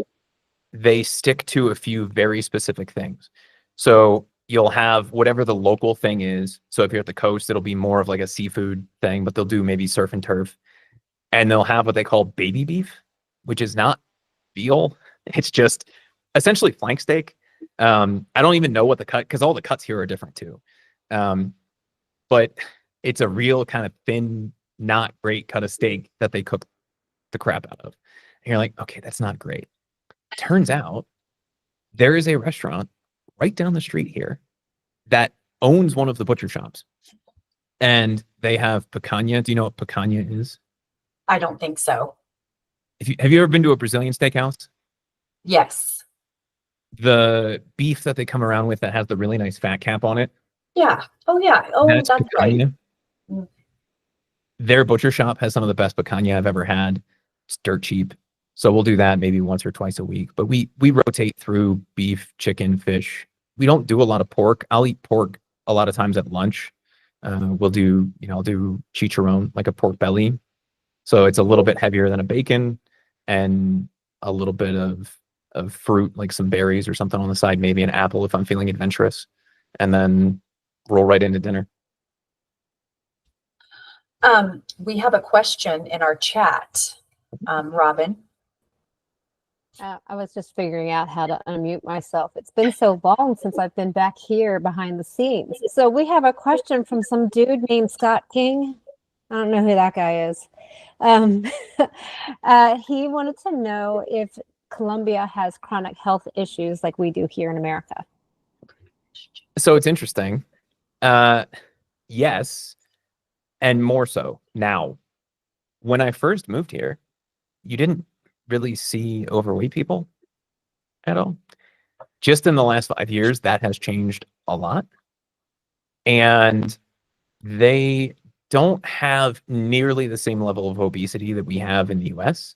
they stick to a few very specific things. So you'll have whatever the local thing is. So if you're at the coast, it'll be more of like a seafood thing, but they'll do maybe surf and turf. And they'll have what they call baby beef, which is not veal. It's just essentially flank steak. I don't even know what the cut, because all the cuts here are different too. But it's a real kind of thin, not great cut of steak that they cook the crap out of. And you're like, okay, that's not great. Turns out there is a restaurant right down the street here that owns one of the butcher shops. And they have picanha. Do you know what picanha is? I don't think so. Have you ever been to a Brazilian steakhouse? Yes. The beef that they come around with that has the really nice fat cap on it. Yeah. Oh, yeah. Oh, that's right. Mm. Their butcher shop has some of the best picanha I've ever had. It's dirt cheap. So we'll do that maybe once or twice a week. But we rotate through beef, chicken, fish. We don't do a lot of pork. I'll eat pork a lot of times at lunch. I'll do chicharron, like a pork belly. So it's a little bit heavier than a bacon, and a little bit of fruit, like some berries or something on the side, maybe an apple if I'm feeling adventurous, and then roll right into dinner. We have a question in our chat, Robin. I was just figuring out how to unmute myself. It's been so long since I've been back here behind the scenes. So we have a question from some dude named Scott King. I don't know who that guy is. He wanted to know if Colombia has chronic health issues like we do here in America. So it's interesting. Yes, and more so now. When I first moved here, you didn't really see overweight people at all. Just in the last 5 years, that has changed a lot. And they don't have nearly the same level of obesity that we have in the US,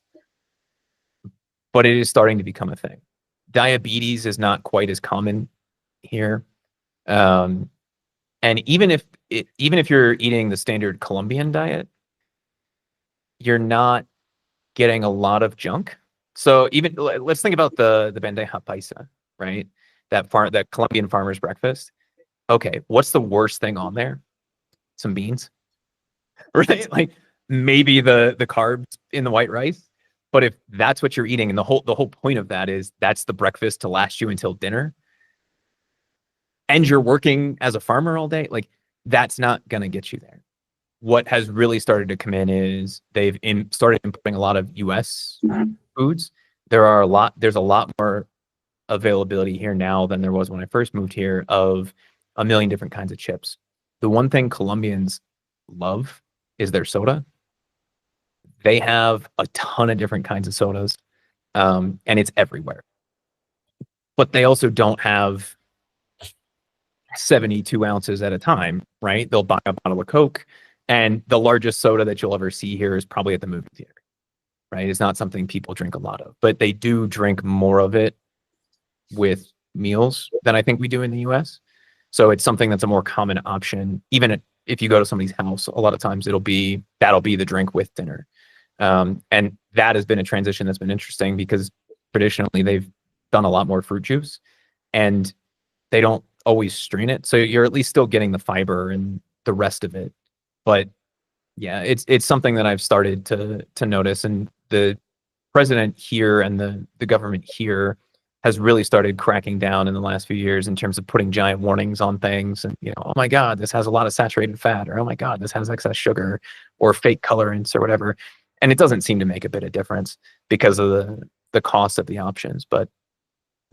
but it is starting to become a thing. Diabetes is not quite as common here. And even if you're eating the standard Colombian diet, you're not getting a lot of junk. So even let's think about the bandeja paisa, right? That Colombian farmer's breakfast. Okay, what's the worst thing on there? Some beans, right? Like maybe the carbs in the white rice. But if that's what you're eating, and the whole point of that is that's the breakfast to last you until dinner, and you're working as a farmer all day, like that's not gonna get you there. What has really started to come in is they've started importing a lot of US foods. There's a lot more availability here now than there was when I first moved here of a million different kinds of chips. The one thing Colombians love is their soda. They have a ton of different kinds of sodas, and it's everywhere. But they also don't have 72 ounces at a time, right? They'll buy a bottle of Coke, and the largest soda that you'll ever see here is probably at the movie theater, right? It's not something people drink a lot of, but they do drink more of it with meals than I think we do in the US. So it's something that's a more common option. Even if you go to somebody's house, a lot of times that'll be the drink with dinner. And that has been a transition that's been interesting because traditionally they've done a lot more fruit juice and they don't always strain it. So you're at least still getting the fiber and the rest of it. But yeah, it's something that I've started to notice, and the president here and the government here has really started cracking down in the last few years in terms of putting giant warnings on things and, oh my God, this has a lot of saturated fat, or oh my God, this has excess sugar or fake colorants or whatever. And it doesn't seem to make a bit of difference because of the cost of the options. But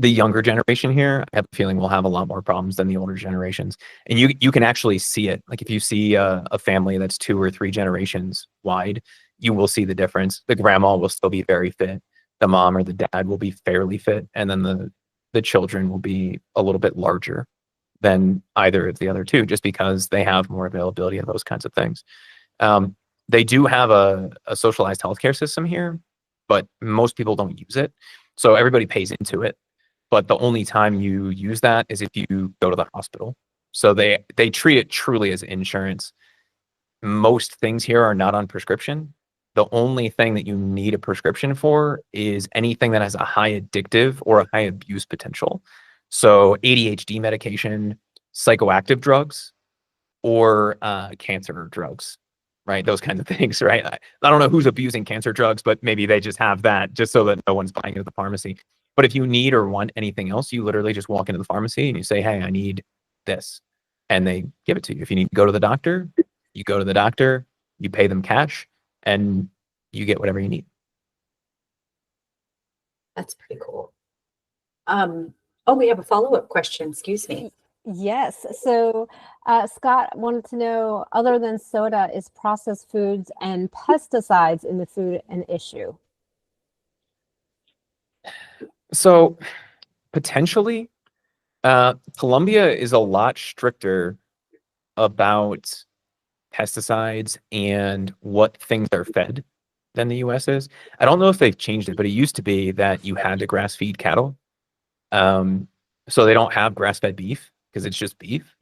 the younger generation here, I have a feeling will have a lot more problems than the older generations. And you can actually see it. Like if you see a family that's 2 or 3 generations wide, you will see the difference. The grandma will still be very fit. The mom or the dad will be fairly fit. And then the children will be a little bit larger than either of the other two, just because they have more availability of those kinds of things. They do have a socialized healthcare system here, but most people don't use it. So everybody pays into it. But the only time you use that is if you go to the hospital. So they treat it truly as insurance. Most things here are not on prescription. The only thing that you need a prescription for is anything that has a high addictive or a high abuse potential. So ADHD medication, psychoactive drugs, or cancer drugs, right? Those kinds of things, right? I don't know who's abusing cancer drugs, but maybe they just have that just so that no one's buying it at the pharmacy. But if you need or want anything else, you literally just walk into the pharmacy and you say, hey, I need this. And they give it to you. If you need to go to the doctor, you go to the doctor, you pay them cash, and you get whatever you need. That's pretty cool. We have a follow-up question. Excuse me. Yes. So Scott wanted to know, other than soda, is processed foods and pesticides in the food an issue? So potentially, Colombia is a lot stricter about pesticides and what things are fed than the US is. I don't know if they've changed it, but it used to be that you had to grass feed cattle. So they don't have grass-fed beef because it's just beef.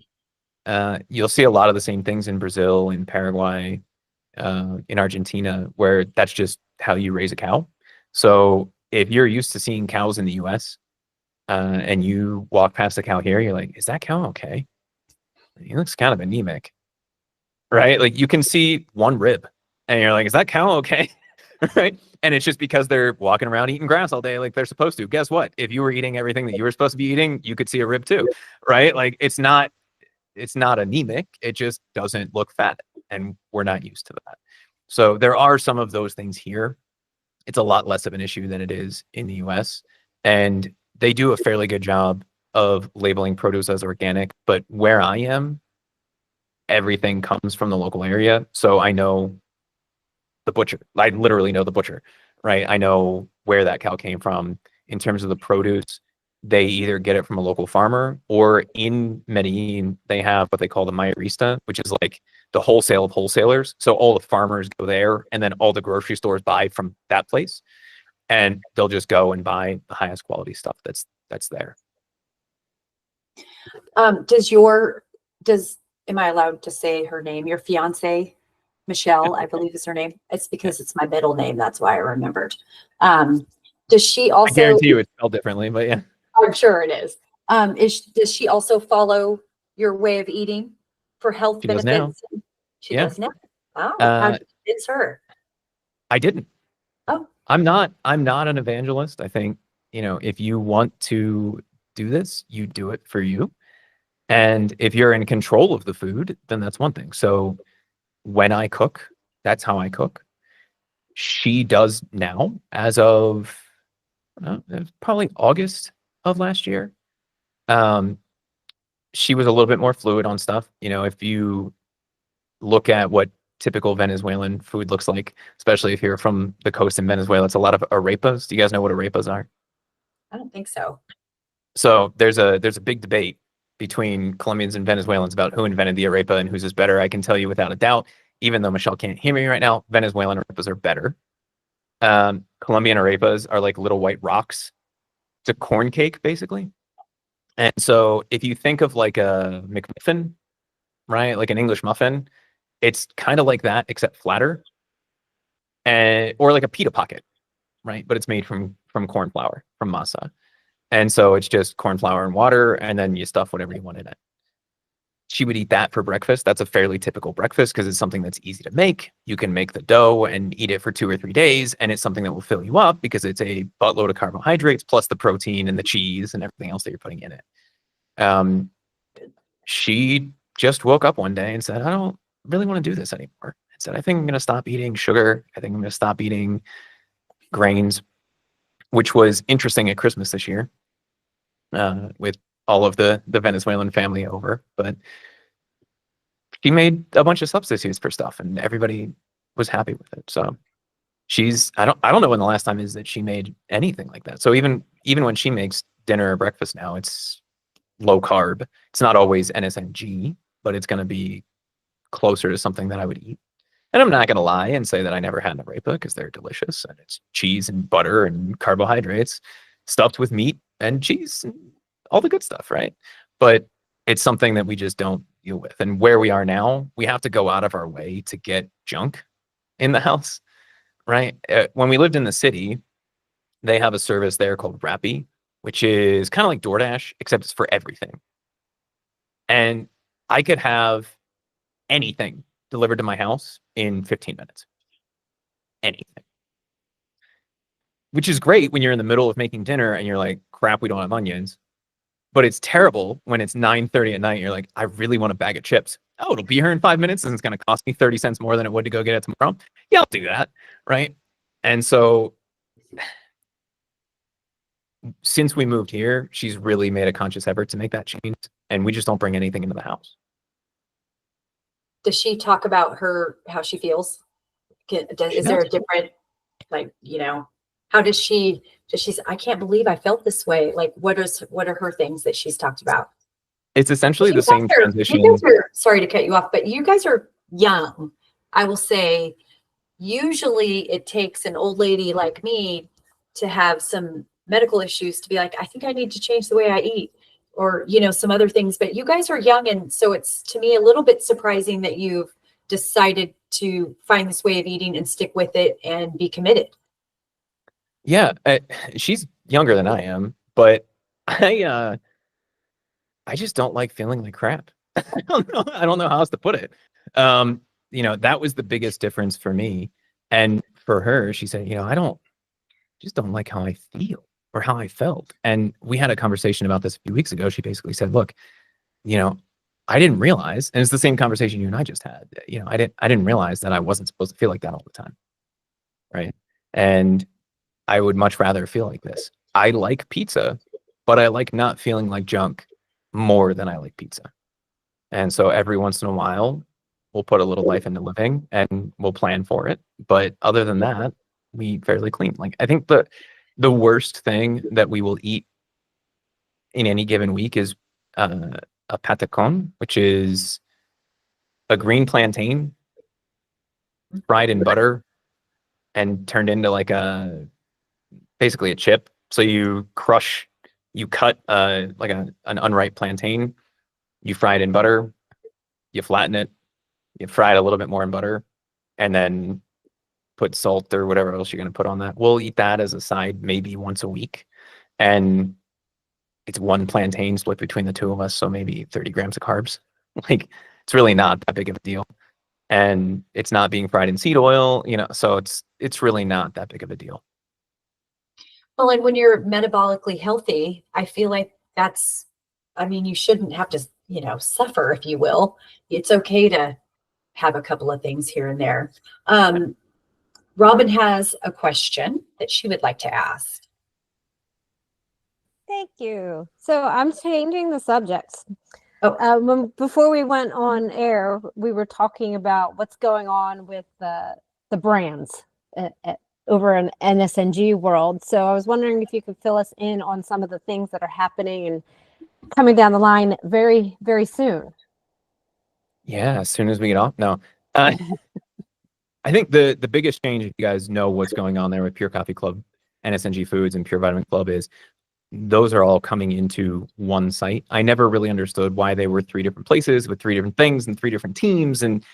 You'll see a lot of the same things in Brazil, in Paraguay, in Argentina, where that's just how you raise a cow. So if you're used to seeing cows in the US, and you walk past a cow here, you're like, is that cow okay? He looks kind of anemic, right? Like you can see one rib and you're like, is that cow okay? Right? And it's just because they're walking around eating grass all day like they're supposed to. Guess what? If you were eating everything that you were supposed to be eating, you could see a rib too, right? Like it's not anemic. It just doesn't look fat. And we're not used to that. So there are some of those things here. It's a lot less of an issue than it is in the US. And they do a fairly good job of labeling produce as organic. But where I am, everything comes from the local area. So I know the butcher. I literally know the butcher, right? I know where that cow came from. In terms of the produce, they either get it from a local farmer, or in Medellin, they have what they call the mayorista, which is like the wholesale of wholesalers. So all the farmers go there, and then all the grocery stores buy from that place, and they'll just go and buy the highest quality stuff that's there. Am I allowed to say her name? Your fiance, Michelle, I believe is her name. It's because it's my middle name. That's why I remembered. Does she also? I guarantee you it's spelled differently, but yeah. I'm sure it is. Does she also follow your way of eating for health She does benefits? now. She Yeah. does now. Oh, how did you convince her? I didn't. Oh. I'm not an evangelist. I think, if you want to do this, you do it for you. And if you're in control of the food, then that's one thing. So when I cook, that's how I cook. She does now, as of probably August of last year. She was a little bit more fluid on stuff. If you look at what typical Venezuelan food looks like, especially if you're from the coast in Venezuela, it's a lot of arepas. Do you guys know what arepas are? I don't think so. So there's a big debate between Colombians and Venezuelans about who invented the arepa and whose is better. I can tell you without a doubt, even though Michelle can't hear me right now, Venezuelan arepas are better. Colombian arepas are like little white rocks. It's a corn cake, basically. And so if you think of like a McMuffin, right, like an English muffin, it's kind of like that, except flatter. and or like a pita pocket, right? But it's made from corn flour, from masa. And so it's just corn flour and water, and then you stuff whatever you want in it. She would eat that for breakfast. That's a fairly typical breakfast because it's something that's easy to make. You can make the dough and eat it for 2 or 3 days, and it's something that will fill you up because it's a buttload of carbohydrates plus the protein and the cheese and everything else that you're putting in it. She just woke up one day and said, I don't really want to do this anymore. I said, I think I'm going to stop eating sugar. I think I'm going to stop eating grains, which was interesting at Christmas this year with all of the Venezuelan family over. But she made a bunch of substitutes for stuff and everybody was happy with it. So I don't know when the last time is that she made anything like that. So even when she makes dinner or breakfast now, it's low carb. It's not always NSNG, but it's going to be closer to something that I would eat. And I'm not going to lie and say that I never had an arepa because they're delicious and it's cheese and butter and carbohydrates stuffed with meat and cheese and all the good stuff, right? But it's something that we just don't deal with. And where we are now, we have to go out of our way to get junk in the house, right? When we lived in the city, they have a service there called Rappi, which is kind of like DoorDash, except it's for everything. And I could have anything delivered to my house in 15 minutes. Anything. Which is great when you're in the middle of making dinner and you're like, crap, we don't have onions. But it's terrible when it's 9:30 at night. You're like, I really want a bag of chips. Oh, it'll be here in 5 minutes and it's going to cost me 30 cents more than it would to go get it tomorrow. Yeah, I'll do that. Right. And so since we moved here, she's really made a conscious effort to make that change. And we just don't bring anything into the house. Does she talk about how she feels? Is there a different, like, how does she say, I can't believe I felt this way? Like, what are her things that she's talked about? It's essentially the same transition. You guys are, sorry to cut you off, but you guys are young. I will say, usually it takes an old lady like me to have some medical issues to be like, I think I need to change the way I eat, or, some other things. But you guys are young. And so it's, to me, a little bit surprising that you've decided to find this way of eating and stick with it and be committed. Yeah, she's younger than I am, but I just don't like feeling like crap. I don't know how else to put it. That was the biggest difference for me. And for her, she said, I just don't like how I feel or how I felt. And we had a conversation about this a few weeks ago. She basically said, look, I didn't realize, and it's the same conversation you and I just had, I didn't realize that I wasn't supposed to feel like that all the time. Right. And I would much rather feel like this. I like pizza, but I like not feeling like junk more than I like pizza. And so every once in a while, we'll put a little life into living and we'll plan for it. But other than that, we eat fairly clean. Like, I think the worst thing that we will eat in any given week is a patacon, which is a green plantain fried in butter and turned into like basically a chip. So you cut like an unripe plantain, you fry it in butter, you flatten it, you fry it a little bit more in butter, and then put salt or whatever else you're going to put on that. We'll eat that as a side maybe once a week. And it's one plantain split between the two of us, so maybe 30 grams of carbs. Like, it's really not that big of a deal. And it's not being fried in seed oil, so it's really not that big of a deal. Well, and when you're metabolically healthy, I feel like you shouldn't have to, suffer, if you will. It's okay to have a couple of things here and there. Robin has a question that she would like to ask. Thank you. So I'm changing the subjects. Before we went on air, we were talking about what's going on with the brands over in NSNG world. So I was wondering if you could fill us in on some of the things that are happening and coming down the line very, very soon. Yeah, as soon as we get off. No. I think the biggest change, if you guys know what's going on there with Pure Coffee Club, NSNG Foods, and Pure Vitamin Club, is those are all coming into one site. I never really understood why they were 3 different places with 3 different things and 3 different teams. And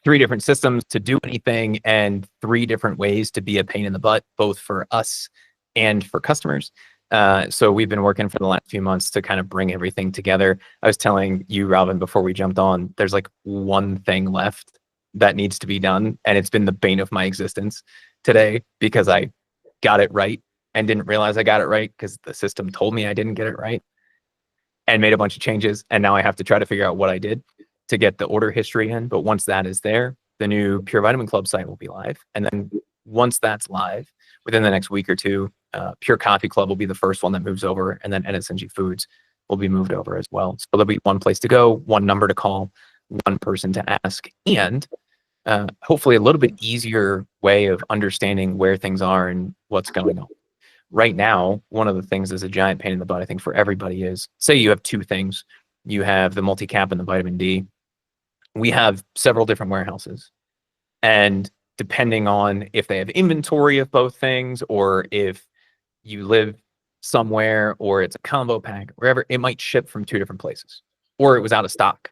3 different systems to do anything and 3 different ways to be a pain in the butt, both for us and for customers. So we've been working for the last few months to kind of bring everything together. I was telling you, Robin, before we jumped on, there's like one thing left that needs to be done. And it's been the bane of my existence today because I got it right and didn't realize I got it right because the system told me I didn't get it right and made a bunch of changes. And now I have to try to figure out what I did to get the order history in. But once that is there, the new Pure Vitamin Club site will be live. And then once that's live, within the next week or two, Pure Coffee Club will be the first one that moves over, and then NSNG Foods will be moved over as well. So there'll be one place to go, one number to call, one person to ask, and hopefully a little bit easier way of understanding where things are and what's going on. Right now, one of the things that's a giant pain in the butt, I think, for everybody is, say you have 2 things. You have the multi-cap and the vitamin D. We have several different warehouses. And depending on if they have inventory of both things, or if you live somewhere, or it's a combo pack, wherever, it might ship from 2 different places. Or it was out of stock,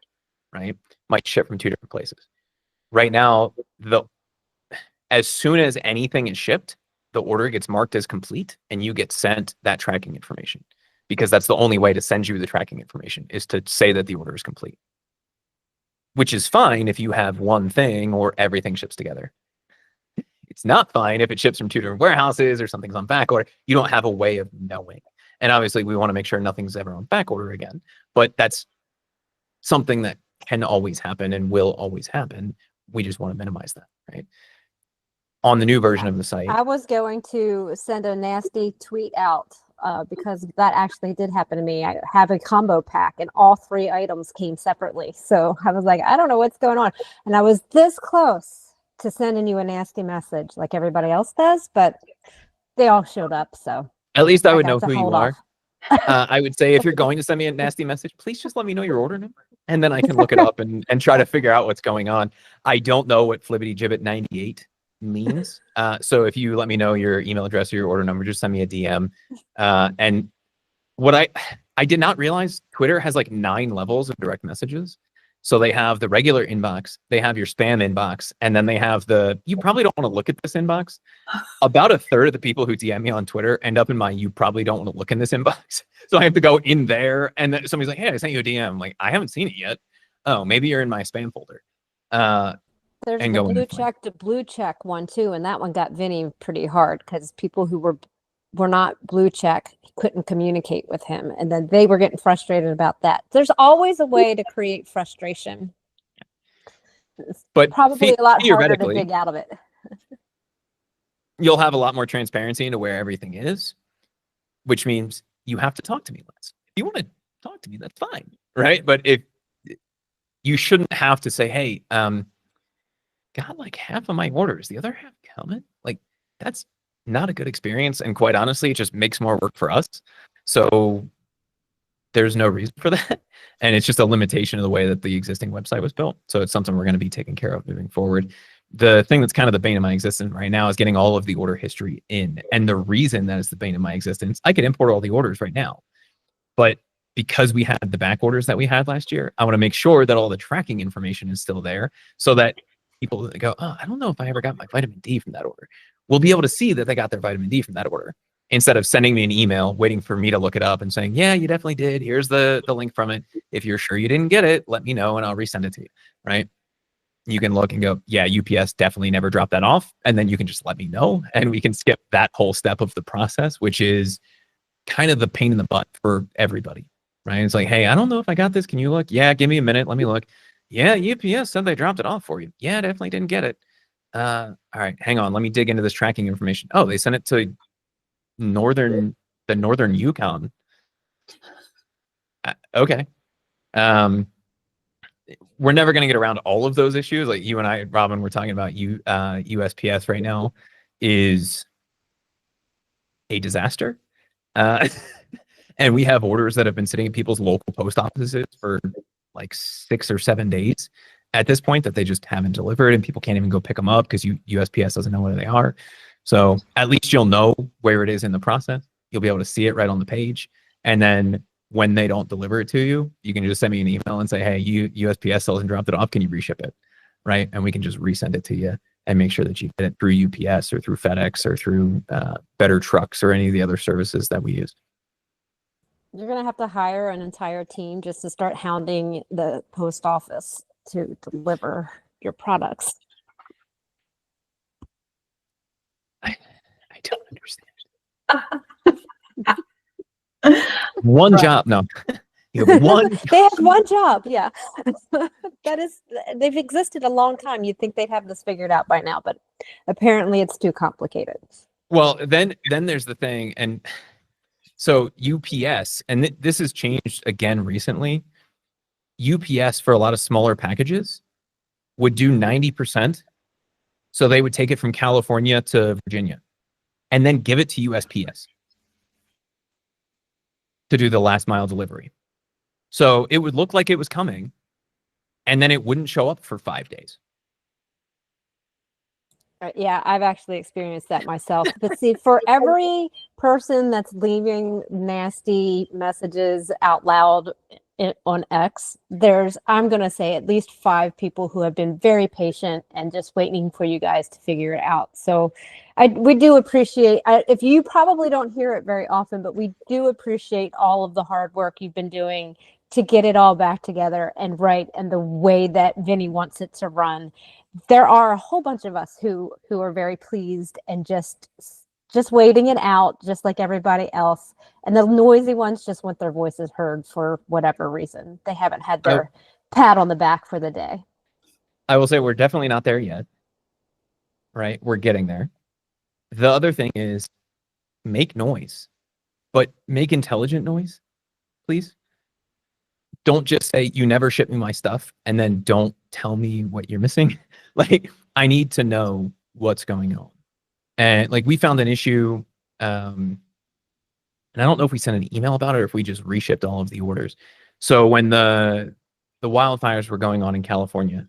right? Might ship from 2 different places. Right now, as soon as anything is shipped, the order gets marked as complete and you get sent that tracking information, because that's the only way to send you the tracking information, is to say that the order is complete, which is fine if you have one thing or everything ships together. It's not fine if it ships from 2 different warehouses or something's on back order. You don't have a way of knowing. And obviously we want to make sure nothing's ever on back order again, but that's something that can always happen and will always happen. We just want to minimize that, right? On the new version of the site. I was going to send a nasty tweet out because that actually did happen to me. I have a combo pack and all 3 items came separately. So I was like, I don't know what's going on. And I was this close to sending you a nasty message like everybody else does, but they all showed up. So at least I would know who you are. off. I would say if you're going to send me a nasty message, please just let me know your order number, and then I can look it up and try to figure out what's going on. I don't know what Flibbity Gibbet 98 means. So if you let me know your email address or your order number, just send me a DM. And what I did not realize, Twitter has like 9 levels of direct messages. So they have the regular inbox, they have your spam inbox, and then they have you probably don't want to look at this inbox. About 1/3 of the people who DM me on Twitter end up in my, you probably don't want to look in this inbox. So I have to go in there, and then somebody's like, hey, I sent you a DM. I'm like, I haven't seen it yet. Oh, maybe you're in my spam folder. There's and the go in blue there. check to blue check one too, and that one got Vinnie pretty hard because people who were not blue check couldn't communicate with him, and then they were getting frustrated about that. There's always a way to create frustration. It's But probably a lot harder to theoretically, dig out of it. you'll have a lot more transparency into where everything is, which means you have to talk to me less. If you want to talk to me, that's fine, right? But if you shouldn't have to say, hey, got like half of my orders, the other half coming, like that's not a good experience. And quite honestly, it just makes more work for us. So there's no reason for that. And it's just a limitation of the way that the existing website was built. So it's something we're going to be taking care of moving forward. The thing that's kind of the bane of my existence right now is getting all of the order history in. And the reason that is the bane of my existence, I could import all the orders right now, but because we had the back orders that we had last year, I want to make sure that all the tracking information is still there so that people that go, oh, I don't know if I ever got my vitamin D from that order, will be able to see that they got their vitamin D from that order, instead of sending me an email, waiting for me to look it up and saying, yeah, you definitely did. Here's the link from it. If you're sure you didn't get it, let me know and I'll resend it to you, right? You can look and go, yeah, UPS definitely never dropped that off. And then you can just let me know and we can skip that whole step of the process, which is kind of the pain in the butt for everybody, right? It's like, hey, I don't know if I got this. Can you look? Yeah, give me a minute. Let me look. Yeah, UPS said they dropped it off for you. Yeah, definitely didn't get it. All right, hang on. Let me dig into this tracking information. Oh, they sent it to the northern Yukon. Okay. We're never going to get around all of those issues. Like you and I, Robin, we're talking about USPS right now is a disaster. And we have orders that have been sitting at people's local post offices for like 6 or 7 days at this point that they just haven't delivered, and people can't even go pick them up because USPS doesn't know where they are. So at least you'll know where it is in the process. You'll be able to see it right on the page. And then when they don't deliver it to you, you can just send me an email and say, hey, USPS still hasn't dropped it off. Can you reship it? right? And we can just resend it to you and make sure that you get it through UPS or through FedEx or through Better Trucks or any of the other services that we use. You're going to have to hire an entire team just to start hounding the post office to deliver your products. I don't understand. One job. No. You have one. They have one job. Yeah. They've existed a long time. You'd think they'd have this figured out by now, but apparently it's too complicated. Well, then there's the thing. And so UPS, and this has changed again recently. UPS for a lot of smaller packages would do 90%. So they would take it from California to Virginia and then give it to USPS to do the last mile delivery. So it would look like it was coming and then it wouldn't show up for 5 days. Yeah, I've actually experienced that myself. But see, for every person that's leaving nasty messages out loud on X, I'm going to say at least 5 people who have been very patient and just waiting for you guys to figure it out. So we do appreciate, if you probably don't hear it very often, but we do appreciate all of the hard work you've been doing to get it all back together and right and the way that Vinnie wants it to run. There are a whole bunch of us who are very pleased and just waiting it out, just like everybody else. And the noisy ones just want their voices heard for whatever reason. They haven't had their pat on the back for the day. I will say we're definitely not there yet, right? We're getting there. The other thing is make noise, but make intelligent noise, please. Don't just say, you never ship me my stuff, and then don't tell me what you're missing. Like, I need to know what's going on. And like, we found an issue, and I don't know if we sent an email about it or if we just reshipped all of the orders. So when the wildfires were going on in California,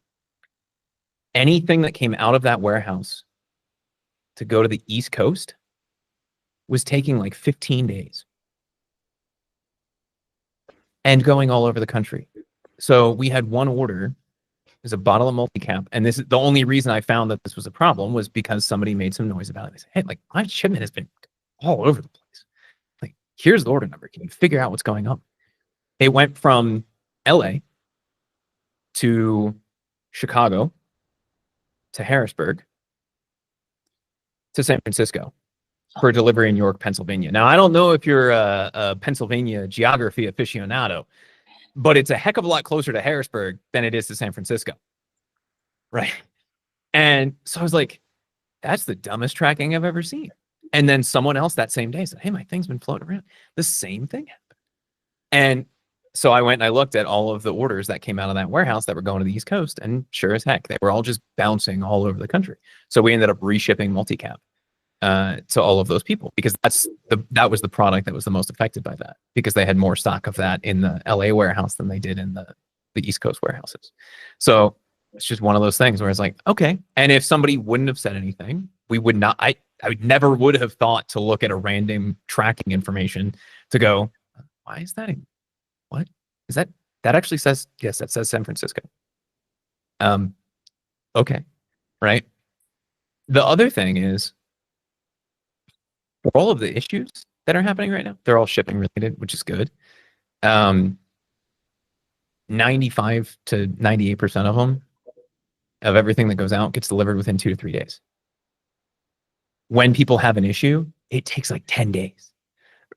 anything that came out of that warehouse to go to the East Coast was taking like 15 days. And going all over the country. So we had one order, is a bottle of multicap, and this is the only reason I found that this was a problem was because somebody made some noise about it. They said, hey, like my shipment has been all over the place. Like, here's the order number. Can you figure out what's going on? It went from LA to Chicago to Harrisburg to San Francisco for delivery in York, Pennsylvania. Now, I don't know if you're a Pennsylvania geography aficionado, but it's a heck of a lot closer to Harrisburg than it is to San Francisco, right? And so I was like, that's the dumbest tracking I've ever seen. And then someone else that same day said, hey, my thing's been floating around. The same thing happened. And so I went and I looked at all of the orders that came out of that warehouse that were going to the East Coast, and sure as heck, they were all just bouncing all over the country. So we ended up reshipping multicap to all of those people, because that was the product that was the most affected by that, because they had more stock of that in the LA warehouse than they did in the East Coast warehouses. So it's just one of those things where it's like, okay. And if somebody wouldn't have said anything, we would not, I never would have thought to look at a random tracking information to go, why is that? What is that? That actually says, yes, that says San Francisco. Okay. Right. The other thing is, for all of the issues that are happening right now, they're all shipping related, which is good. 95 to 98% of them, of everything that goes out, gets delivered within 2 to 3 days. When people have an issue, it takes like 10 days.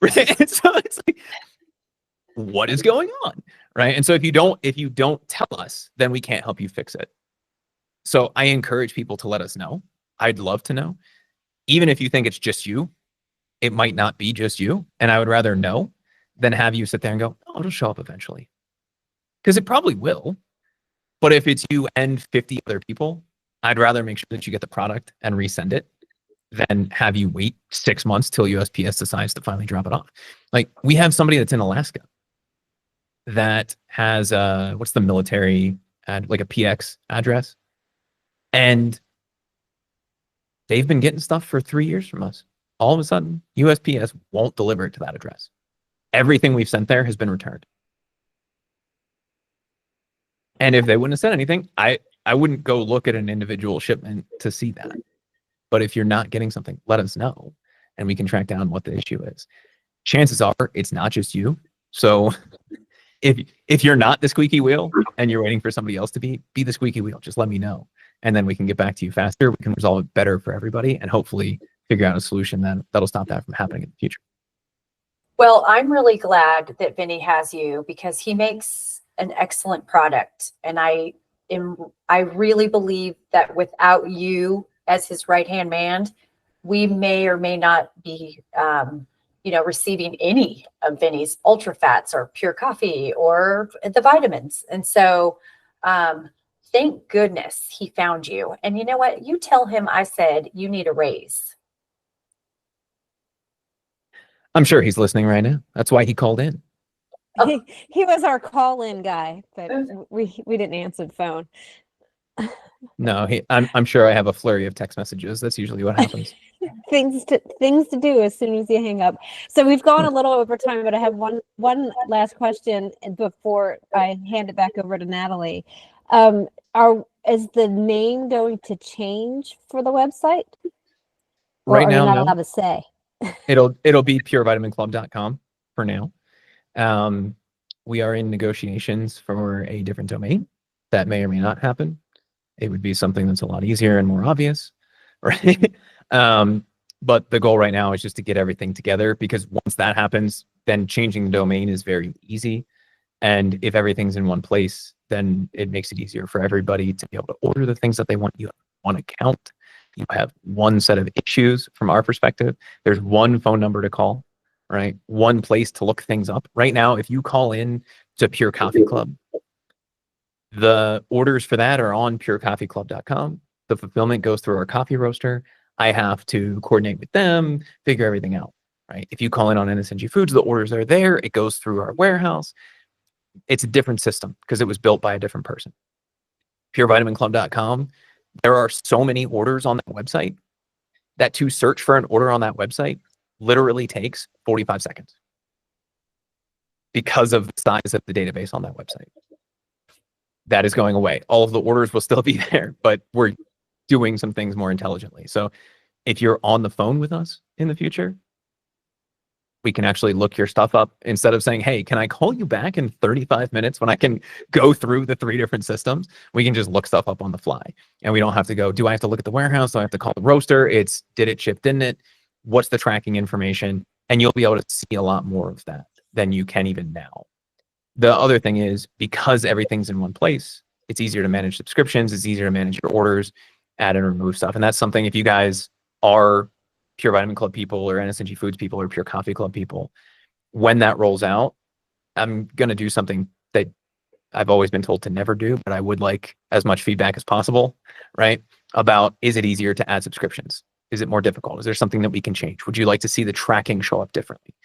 Right? And so it's like, what is going on? Right? And so if you don't tell us, then we can't help you fix it. So I encourage people to let us know. I'd love to know. Even if you think it's just you, it might not be just you. And I would rather know than have you sit there and go, oh, it'll show up eventually. Because it probably will. But if it's you and 50 other people, I'd rather make sure that you get the product and resend it than have you wait 6 months till USPS decides to finally drop it off. Like, we have somebody that's in Alaska that has what's the military like a PX address, and they've been getting stuff for 3 years from us. All of a sudden, USPS won't deliver it to that address. Everything we've sent there has been returned. And if they wouldn't have said anything, I wouldn't go look at an individual shipment to see that. But if you're not getting something, let us know, and we can track down what the issue is. Chances are it's not just you. So if you're not the squeaky wheel and you're waiting for somebody else to be the squeaky wheel, just let me know, and then we can get back to you faster. We can resolve it better for everybody, and hopefully figure out a solution that'll stop that from happening in the future. Well, I'm really glad that Vinnie has you, because he makes an excellent product. And I really believe that without you as his right-hand man, we may or may not be, receiving any of Vinnie's ultra fats or pure coffee or the vitamins. And so, thank goodness he found you. And you know what? You tell him I said you need a raise. I'm sure he's listening right now. That's why he called in. He was our call-in guy, but we didn't answer the phone. No, I'm sure I have a flurry of text messages. That's usually what happens. things to do as soon as you hang up. So we've gone a little over time, but I have one last question before I hand it back over to Natalie. Is the name going to change for the website? Or Right are now, you not no. allowed to say? It'll be purevitaminclub.com for now. We are in negotiations for a different domain. That may or may not happen. It would be something that's a lot easier and more obvious, right? But the goal right now is just to get everything together, because once that happens, then changing the domain is very easy. And if everything's in one place, then it makes it easier for everybody to be able to order the things that they want. You have one account. You have one set of issues from our perspective. There's one phone number to call, right? One place to look things up. Right now, if you call in to Pure Coffee Club, the orders for that are on purecoffeeclub.com. The fulfillment goes through our coffee roaster. I have to coordinate with them, figure everything out, right? If you call in on NSNG Foods, the orders are there. It goes through our warehouse. It's a different system because it was built by a different person. Purevitaminclub.com, there are so many orders on that website that to search for an order on that website literally takes 45 seconds because of the size of the database on that website. That is going away. All of the orders will still be there, but we're doing some things more intelligently. So if you're on the phone with us in the future, we can actually look your stuff up instead of saying, hey, can I call you back in 35 minutes when I can go through the 3 different systems? We can just look stuff up on the fly. And we don't have to go, do I have to look at the warehouse? Do I have to call the roaster? It's, did it ship, didn't it? What's the tracking information? And you'll be able to see a lot more of that than you can even now. The other thing is, because everything's in one place, it's easier to manage subscriptions. It's easier to manage your orders, add and remove stuff. And that's something, if you guys are Pure Vitamin Club people or NSNG Foods people or Pure Coffee Club people, when that rolls out, I'm going to do something that I've always been told to never do, but I would like as much feedback as possible, right? About, is it easier to add subscriptions? Is it more difficult? Is there something that we can change? Would you like to see the tracking show up differently?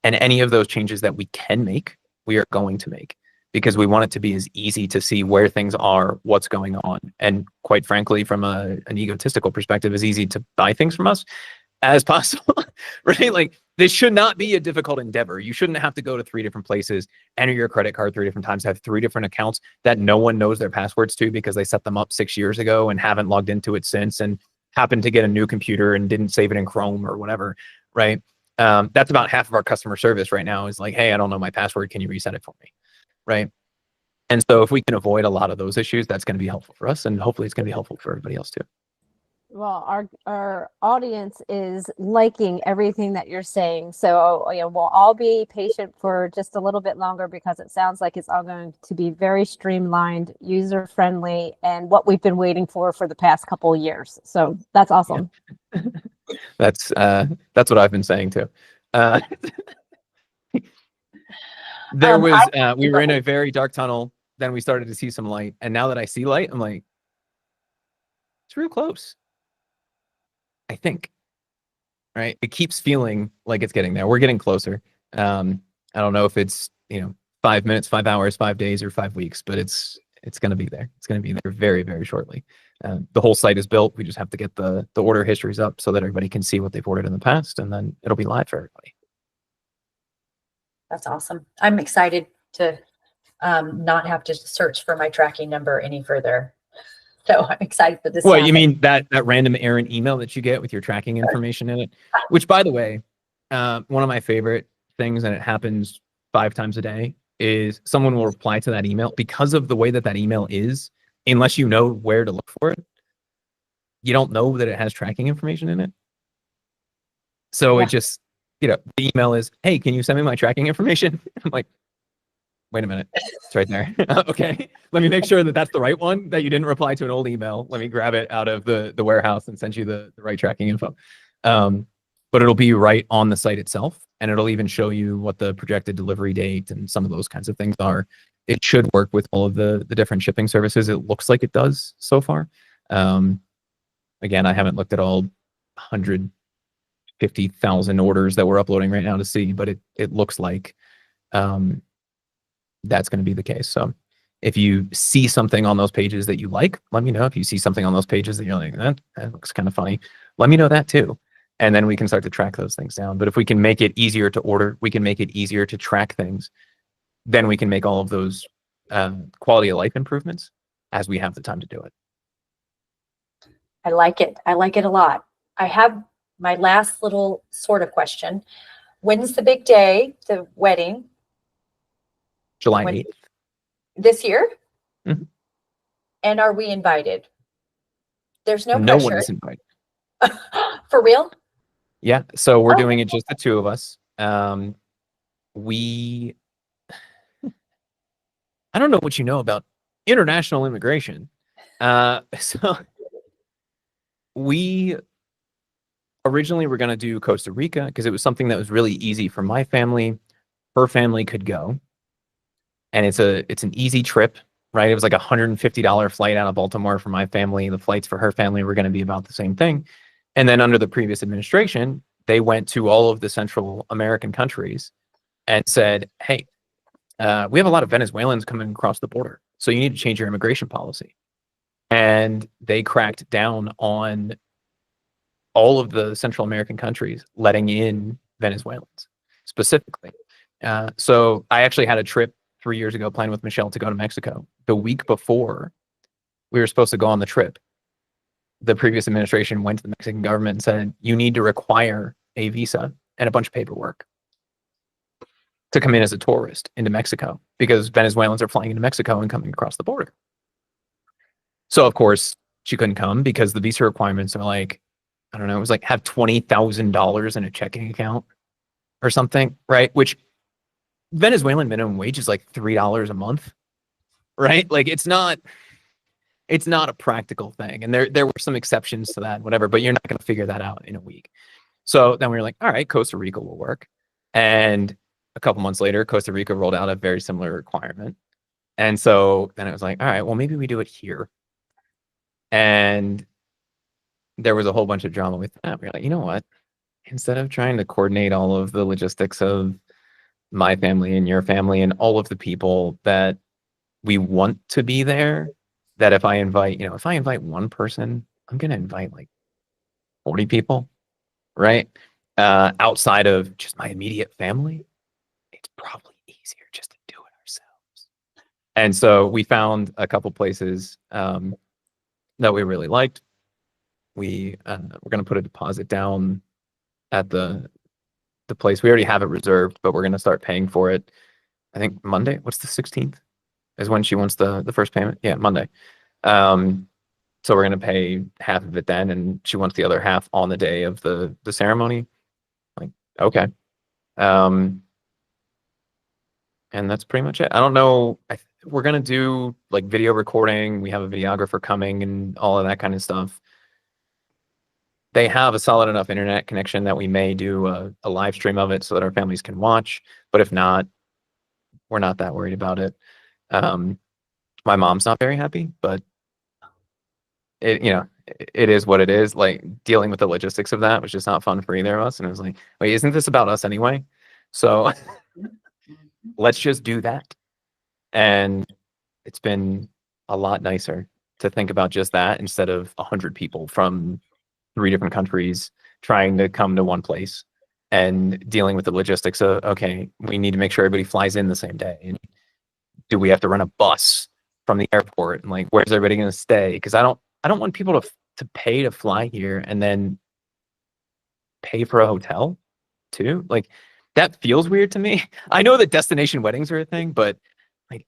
And any of those changes that we can make, we are going to make, because we want it to be as easy to see where things are, what's going on. And quite frankly, from an egotistical perspective, as easy to buy things from us as possible, right? Like, this should not be a difficult endeavor. You shouldn't have to go to 3 different places, enter your credit card 3 different times, have 3 different accounts that no one knows their passwords to because they set them up 6 years ago and haven't logged into it since, and happened to get a new computer and didn't save it in Chrome or whatever, right? That's about half of our customer service right now, is like, hey, I don't know my password. Can you reset it for me? Right. And so if we can avoid a lot of those issues, that's going to be helpful for us. And hopefully it's going to be helpful for everybody else too. Well, our audience is liking everything that you're saying. So, we'll all be patient for just a little bit longer, because it sounds like it's all going to be very streamlined, user-friendly, and what we've been waiting for the past couple of years. So that's awesome. Yeah. That's what I've been saying too. There was, we were in a very dark tunnel. Then we started to see some light. And now that I see light, I'm like, it's real close, I think. Right. It keeps feeling like it's getting there. We're getting closer. I don't know if it's, 5 minutes, 5 hours, 5 days, or 5 weeks, but it's going to be there. It's going to be there very, very shortly. The whole site is built. We just have to get the order histories up so that everybody can see what they've ordered in the past, and then it'll be live for everybody. That's awesome. I'm excited to not have to search for my tracking number any further. So I'm excited for this. Well, to you happen. mean that random errand email that you get with your tracking information in it? Which, by the way, one of my favorite things, and it happens 5 times a day, is someone will reply to that email because of the way that email is. Unless you know where to look for it, you don't know that it has tracking information in it. So it just, the email is, hey, can you send me my tracking information? I'm like, wait a minute, it's right there. Okay, let me make sure that that's the right one, that you didn't reply to an old email. Let me grab it out of the warehouse and send you the right tracking info. But it'll be right on the site itself, and it'll even show you what the projected delivery date and some of those kinds of things are. It should work with all of the different shipping services. It looks like it does so far. Again, I haven't looked at all 150,000 orders that we're uploading right now to see, but it looks like that's going to be the case. So if you see something on those pages that you like, let me know. If you see something on those pages that you're like, that looks kind of funny, let me know that too. And then we can start to track those things down. But if we can make it easier to order, we can make it easier to track things, then we can make all of those quality of life improvements as we have the time to do it. I like it. I like it a lot. I have my last little sort of question. When's the big day, the wedding? July 8th. This year? Mm-hmm. And are we invited? There's no No pressure. one is invited. For real? Yeah. So we're doing it just the two of us. I don't know what you know about international immigration. So we originally were going to do Costa Rica because it was something that was really easy for my family. Her family could go. And it's an easy trip, right? It was like a $150 flight out of Baltimore for my family. The flights for her family were going to be about the same thing. And then under the previous administration, they went to all of the Central American countries and said, hey, we have a lot of Venezuelans coming across the border, so you need to change your immigration policy. And they cracked down on all of the Central American countries letting in Venezuelans specifically. So I actually had a trip 3 years ago planned with Michelle to go to Mexico. The week before we were supposed to go on the trip, the previous administration went to the Mexican government and said, you need to require a visa and a bunch of paperwork to come in as a tourist into Mexico because Venezuelans are flying into Mexico and coming across the border. So of course she couldn't come because the visa requirements are like, I don't know, it was like have $20,000 in a checking account or something, right? Which Venezuelan minimum wage is like $3 a month, right? Like it's not a practical thing. And there were some exceptions to that, whatever, but you're not going to figure that out in a week. So then we were like, all right, Costa Rica will work. And a couple months later, Costa Rica rolled out a very similar requirement. And so then it was like, all right, well, maybe we do it here. And there was a whole bunch of drama with that. We were like, you know what? Instead of trying to coordinate all of the logistics of my family and your family and all of the people that we want to be there, that if I invite one person, I'm going to invite like 40 people, right? Outside of just my immediate family, it's probably easier just to do it ourselves. And so we found a couple places that we really liked. We're going to put a deposit down at the place. We already have it reserved, but we're going to start paying for it. I think Monday. What's the 16th? Is when she wants the first payment. Yeah, Monday. So we're going to pay half of it then, and she wants the other half on the day of the ceremony. Like, okay. And that's pretty much it. I don't know. We're going to do like video recording. We have a videographer coming and all of that kind of stuff. They have a solid enough internet connection that we may do a live stream of it so that our families can watch. But if not, we're not that worried about it. My mom's not very happy, but it is what it is. Like dealing with the logistics of that was just not fun for either of us. And it was like, wait, isn't this about us anyway? So let's just do that. And it's been a lot nicer to think about just that instead of 100 people from 3 different countries trying to come to one place and dealing with the logistics of, okay, we need to make sure everybody flies in the same day. And do we have to rent a bus from the airport and like, where's everybody going to stay? Because I don't want people to pay to fly here and then pay for a hotel too. Like, that feels weird to me. I know that destination weddings are a thing, but like,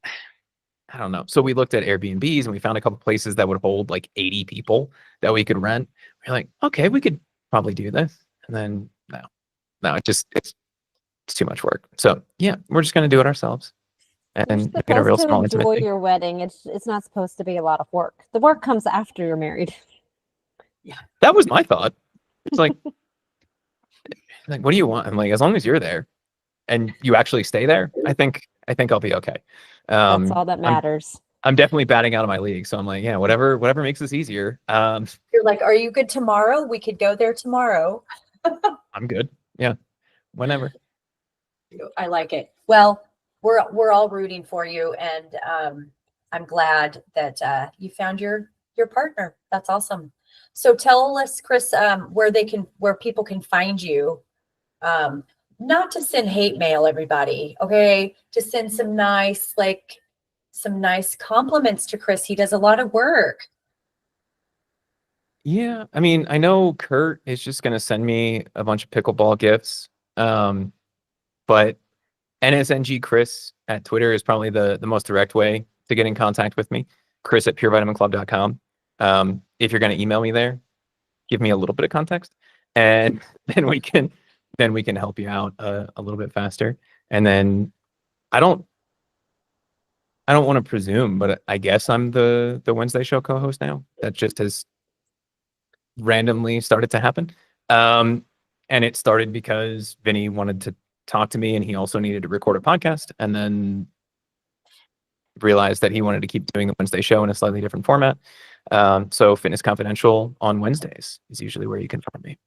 I don't know. So we looked at Airbnbs and we found a couple places that would hold like 80 people that we could rent. We're like, okay, we could probably do this. And then no, it's too much work. So yeah, we're just going to do it ourselves and make it a real small intimate enjoy thing. your wedding. It's not supposed to be a lot of work. The work comes after you're married. Yeah, that was my thought. It's like, what do you want? I'm like, as long as you're there and you actually stay there, I think I'll be okay. That's all that matters. I'm definitely batting out of my league. So I'm like, yeah, whatever makes this easier. You're like, are you good tomorrow? We could go there tomorrow. I'm good. Yeah. Whenever. I like it. Well, we're all rooting for you, and I'm glad that you found your partner. That's awesome. So tell us, Chris, where people can find you. Not to send hate mail, everybody, okay? To send some nice compliments to Chris. He does a lot of work. Yeah, I mean, I know Kurt is just gonna send me a bunch of pickleball gifts. But NSNG Chris at Twitter is probably the most direct way to get in contact with me. Chris at purevitaminclub.com. If you're gonna email me there, give me a little bit of context, and then we can help you out a little bit faster. And then I don't want to presume, but I guess I'm the Wednesday show co-host now. That just has randomly started to happen. And it started because Vinnie wanted to talk to me and he also needed to record a podcast, and then realized that he wanted to keep doing the Wednesday show in a slightly different format. So Fitness Confidential on Wednesdays is usually where you can find me.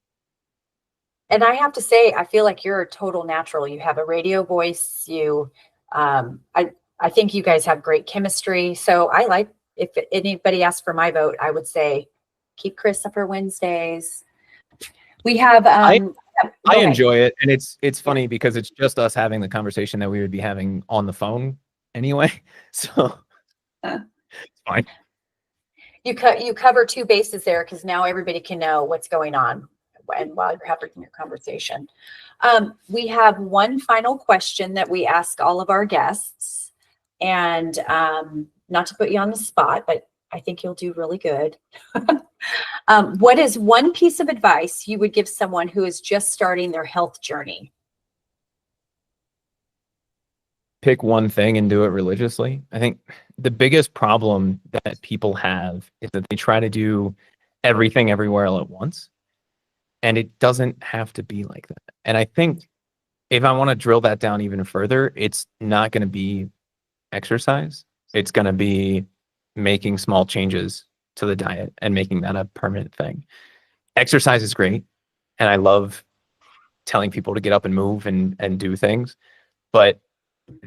And I have to say, I feel like you're a total natural. You have a radio voice. I think you guys have great chemistry. So I like, if anybody asked for my vote, I would say keep Chris up for Wednesdays. We have, I enjoy it. And it's funny because it's just us having the conversation that we would be having on the phone anyway. So it's fine. You cover two bases there, because now everybody can know what's going on and while you're having your conversation. We have one final question that we ask all of our guests, and not to put you on the spot, but I think you'll do really good. What is one piece of advice you would give someone who is just starting their health journey? Pick one thing and do it religiously. I think the biggest problem that people have is that they try to do everything everywhere all at once. And it doesn't have to be like that. And I think if I want to drill that down even further, it's not going to be exercise. It's going to be making small changes to the diet and making that a permanent thing. Exercise is great. And I love telling people to get up and move and do things. But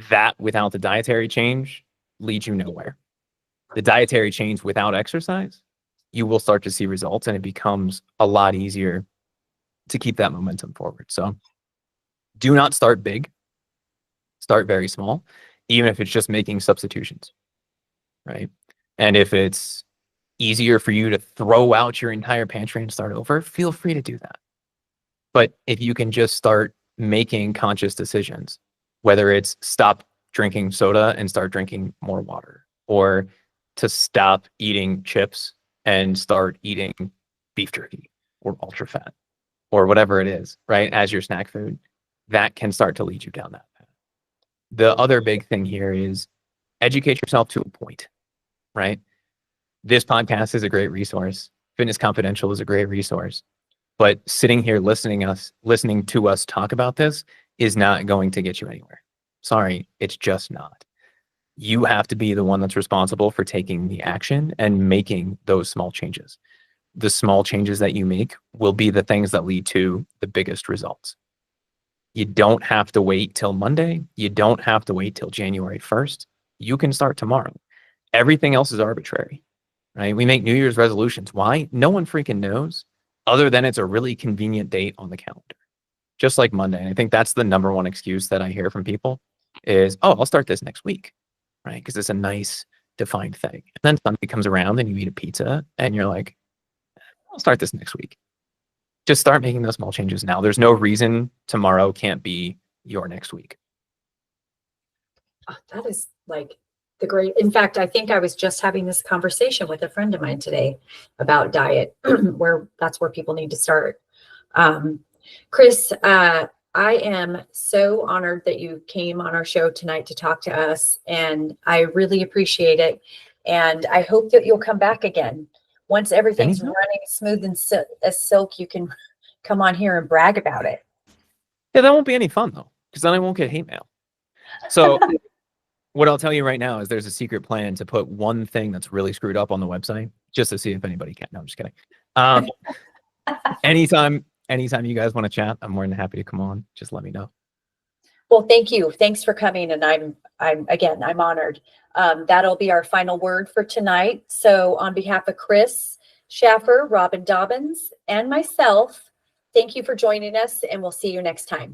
that without the dietary change leads you nowhere. The dietary change without exercise, you will start to see results, and it becomes a lot easier to keep that momentum forward. So do not start big. Start very small, even if it's just making substitutions, right? And if it's easier for you to throw out your entire pantry and start over, feel free to do that. But if you can just start making conscious decisions, whether it's stop drinking soda and start drinking more water, or to stop eating chips and start eating beef jerky or ultra fat, or whatever it is, right, as your snack food, that can start to lead you down that path. The other big thing here is educate yourself to a point, right? This podcast is a great resource. Fitness Confidential is a great resource. But sitting here listening to us talk about this is not going to get you anywhere. Sorry, it's just not. You have to be the one that's responsible for taking the action and making those small changes. The small changes that you make will be the things that lead to the biggest results. You don't have to wait till Monday. You don't have to wait till January 1st. You can start tomorrow. Everything else is arbitrary, right? We make New Year's resolutions. Why? No one freaking knows, other than it's a really convenient date on the calendar. Just like Monday. And I think that's the number one excuse that I hear from people is, oh, I'll start this next week, right? Because it's a nice defined thing. And then Sunday comes around and you eat a pizza and you're like, I'll start this next week. Just start making those small changes now. There's no reason tomorrow can't be your next week. Oh, that is like the great. In fact, I think I was just having this conversation with a friend of mine today about diet, where that's where people need to start. Chris, I am so honored that you came on our show tonight to talk to us, and I really appreciate it. And I hope that you'll come back again. Once everything's Anytime. running smooth and as silk, you can come on here and brag about it. Yeah, that won't be any fun though, because then I won't get hate mail. So what I'll tell you right now is there's a secret plan to put one thing that's really screwed up on the website just to see if anybody can. No, I'm just kidding. Anytime you guys want to chat, I'm more than happy to come on. Just let me know. Well, thank you. Thanks for coming. And I'm honored. That'll be our final word for tonight. So on behalf of Chris Shaffer, Robin Dobbins, and myself, thank you for joining us, and we'll see you next time.